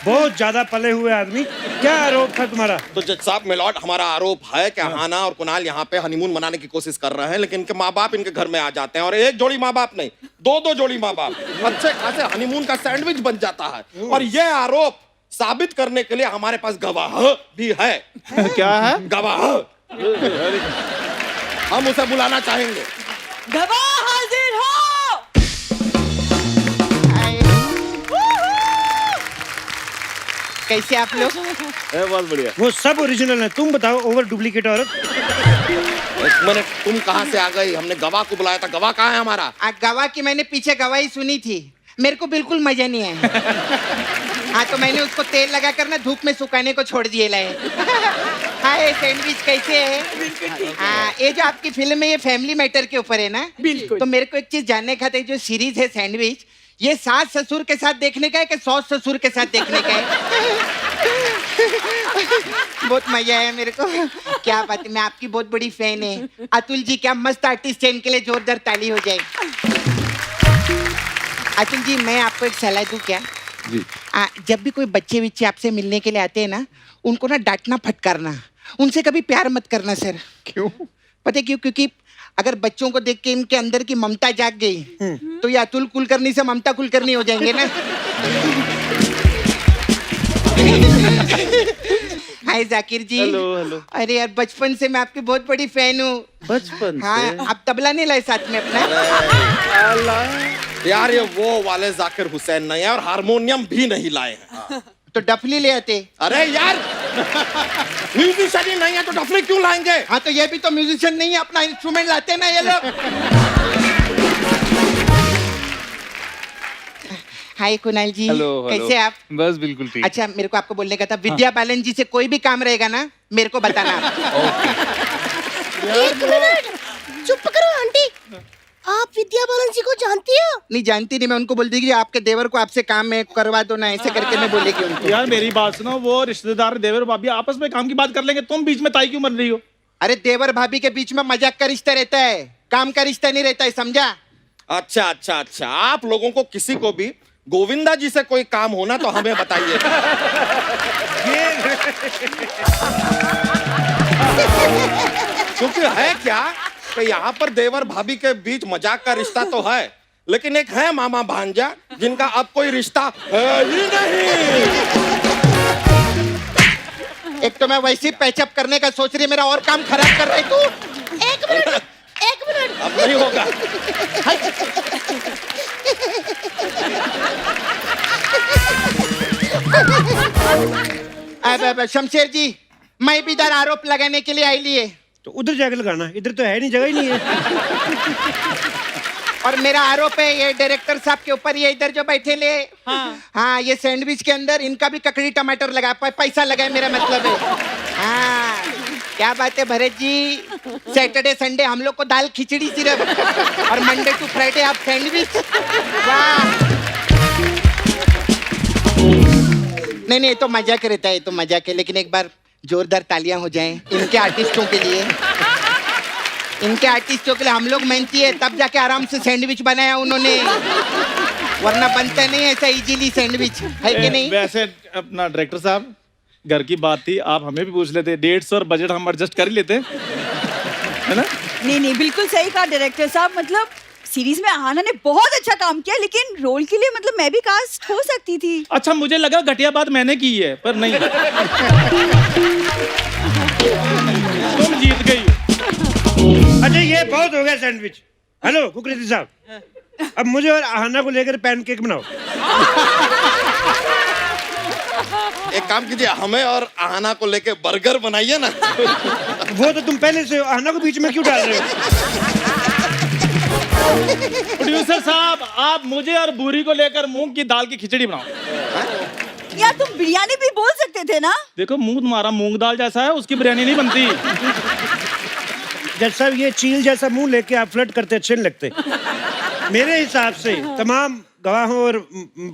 बहुत ज्यादा पले हुए आदमी, क्या आरोप था तुम्हारा? तो जज साहब मिलॉर्ड, हमारा आरोप है कि हाना और कुणाल यहाँ पे हनीमून मनाने की कोशिश कर रहे हैं, लेकिन इनके माँ बाप इनके घर में आ जाते हैं, और एक जोड़ी माँ बाप नहीं, दो जोड़ी माँ बाप अच्छे खासे हनीमून का सैंडविच बन जाता है। और ये आरोप साबित करने के लिए हमारे पास गवाह भी है। क्या है? गवाह। हम उसे बुलाना चाहेंगे। गवाह हाजिर हो। कैसे आप लोग? बहुत बढ़िया। वो सब ओरिजिनल है, तुम बताओ ओवर डुप्लीकेट औरत। एक मिनट, तुम कहाँ से आ गई? हमने गवाह को बुलाया था, गवाह कहाँ है हमारा? गवाह की मैंने पीछे गवाही सुनी थी, मेरे को बिल्कुल मजा नहीं आया। हाँ तो मैंने उसको तेल लगाकर ना धूप में सुखाने को छोड़ दिए लाए। हाय सैंडविच कैसे है? हाँ, ये जो आपकी फिल्म है ये फैमिली मैटर के ऊपर है ना? बिल्कुल। तो मेरे को एक चीज जानने का था, जो सीरीज है सैंडविच, ये सास ससुर के साथ देखने का है कि सौस ससुर के साथ देखने का है? बहुत मजा आया मेरे को। क्या बात है, मैं आपकी बहुत बड़ी फैन है। अतुल जी क्या मस्त आर्टिस्ट है, इनके लिए जोरदार ताली हो जाए। अतुल जी मैं आपको एक सलाह दूं क्या जी? जब भी कोई बच्चे बिच्चे आपसे मिलने के लिए आते हैं ना, उनको ना डांटना फटकारना, उनसे कभी प्यार मत करना सर। क्यों? पता है क्यों? क्योंकि अगर बच्चों को देख के इनके अंदर की ममता जाग गई तो ये अतुल कुलकर्णी से ममता कुलकर्णी हो जाएंगे ना। Hi Zakir ji. Hello hello. अरे यार बचपन से मैं आपकी बहुत बड़ी फैन हूँ। बचपन हाँ से? आप तबला नहीं लाए साथ में अपना? यार ये वो वाले जाकिर हुसैन नहीं है, और हारमोनियम भी नहीं लाए हैं। तो डफली ले आते। अरे यार म्यूजिशियन ही नहीं है तो डफली क्यों लाएंगे? हाँ तो ये भी तो म्यूजिशियन नहीं है, अपना इंस्ट्रूमेंट लाते ना ये लोग। हाय कुणाल जी। हेलो कैसे आप? बस बिल्कुल ठीक। अच्छा मेरे को आपको बोलने का था, विद्या बालन जी से कोई भी काम रहेगा ना मेरे को बताना। एक मिनट, चुप करो आंटी। आप विद्या बालन जी को जानती हो? नहीं जानती नहीं, मैं उनको बोल देगी आपके देवर को आपसे काम में करवा दो ना, ऐसे करके मैं बोलेगी उनको। यार मेरी बात सुनो, वो रिश्तेदार देवर भाभी आपस में काम की बात कर लेंगे, तुम बीच में ताई क्यों बन रही हो? अरे देवर भाभी के बीच में मजाक का रिश्ता रहता है, काम का रिश्ता नहीं रहता है, समझा? अच्छा अच्छा अच्छा, आप लोगों को किसी को भी गोविंदा जी से कोई काम होना तो हमें बताइए। क्योंकि है क्या कि यहाँ पर देवर भाभी के बीच मजाक का रिश्ता तो है, लेकिन एक है मामा भांजा जिनका अब कोई रिश्ता है ही नहीं। एक तो मैं वैसे पैचअप करने का सोच रही है, मेरा और काम खराब कर रही तू। एक मिनट, एक मिनट। अब नहीं होगा। अब शमशेर जी, मैं भी इधर आरोप लगाने के लिए आई लिए। तो उधर जाकर लगाना, इधर तो है नहीं, जगह ही नहीं है। और मेरा आरोप है ये डायरेक्टर साहब के ऊपर, ये इधर जो बैठे ले, हाँ ये सैंडविच के अंदर इनका भी ककड़ी टमाटर लगा, पैसा लगा है, मेरा मतलब है। हाँ क्या बात है भरत जी, सैटरडे संडे हम लोग को दाल खिचड़ी सिर्फ, और मंडे टू फ्राइडे आप सैंडविच। वाह नहीं नहीं, ये तो मजाक रहता है, ये तो मजाक है, लेकिन एक बार जोरदार तालियां हो जाएं इनके आर्टिस्टों के लिए। इनके आर्टिस्टों के लिए हम लोग मेहनती है, तब जाके आराम से सैंडविच बनाया उन्होंने, वरना बनता नहीं ऐसा इजीली सैंडविच, है कि नहीं? वैसे अपना डायरेक्टर साहब, घर की बात थी, आप हमें भी पूछ लेते, 150 और बजट हम एडजस्ट कर ही लेते, है ना? नहीं नहीं, बिल्कुल सही कहा डायरेक्टर साहब, मतलब सीरीज में आहाना ने बहुत अच्छा काम किया, लेकिन रोल के लिए मतलब मैं भी कास्ट हो सकती थी। अच्छा मुझे लगा घटिया बात मैंने की है, पर नहीं। तुम जीत गई। अच्छा ये बहुत हो गया सैंडविच। हेलो कुकरेती साहब, अब मुझे और आहाना को लेकर पैनकेक बनाओ। एक काम कीजिए, हमें और आहाना को लेके बर्गर बनाइए ना। वो तो तुम पहले से हो, आहाना को बीच में क्यों डाल रहे हो? प्रोड्यूसर साहब, आप मुझे और बूरी को लेकर मूंग की दाल की खिचड़ी बनाओ। यार तुम बिरयानी भी बोल सकते थे ना। देखो मुंह तुम्हारा मूंग दाल जैसा है, उसकी बिरयानी नहीं बनती। जज साहब ये चील जैसा मुंह लेके आप फ्लर्ट करते अच्छे नहीं लगते। मेरे हिसाब से तमाम गवाहों और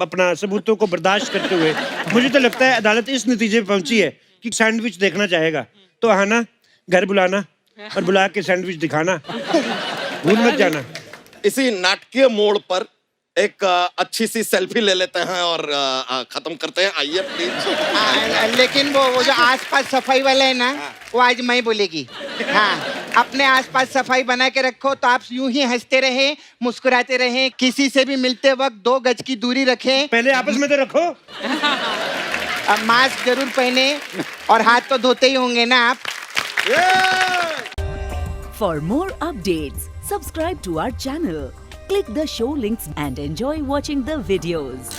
अपना सबूतों को बर्दाश्त करते हुए मुझे तो लगता है अदालत इस नतीजे पे पहुंची है कि सैंडविच देखना चाहेगा तो आना, घर बुलाना और बुला के सैंडविच दिखाना, भूल मत जाना। इसी नाटकीय मोड़ पर एक अच्छी सी सेल्फी ले लेते हैं और खत्म करते हैं। आइए प्लीज। लेकिन वो जो आसपास सफाई वाला है ना, वो आज मैं बोलेगी। हाँ, अपने आसपास सफाई बना के रखो, तो आप यूं ही हंसते रहे, मुस्कुराते रहे, किसी से भी मिलते वक्त 2 गज की दूरी रखें। पहले आपस में तो रखो। अब मास्क जरूर पहने और हाथ तो धोते ही होंगे ना आप। For more updates, subscribe to our channel, click the show links and enjoy watching the videos.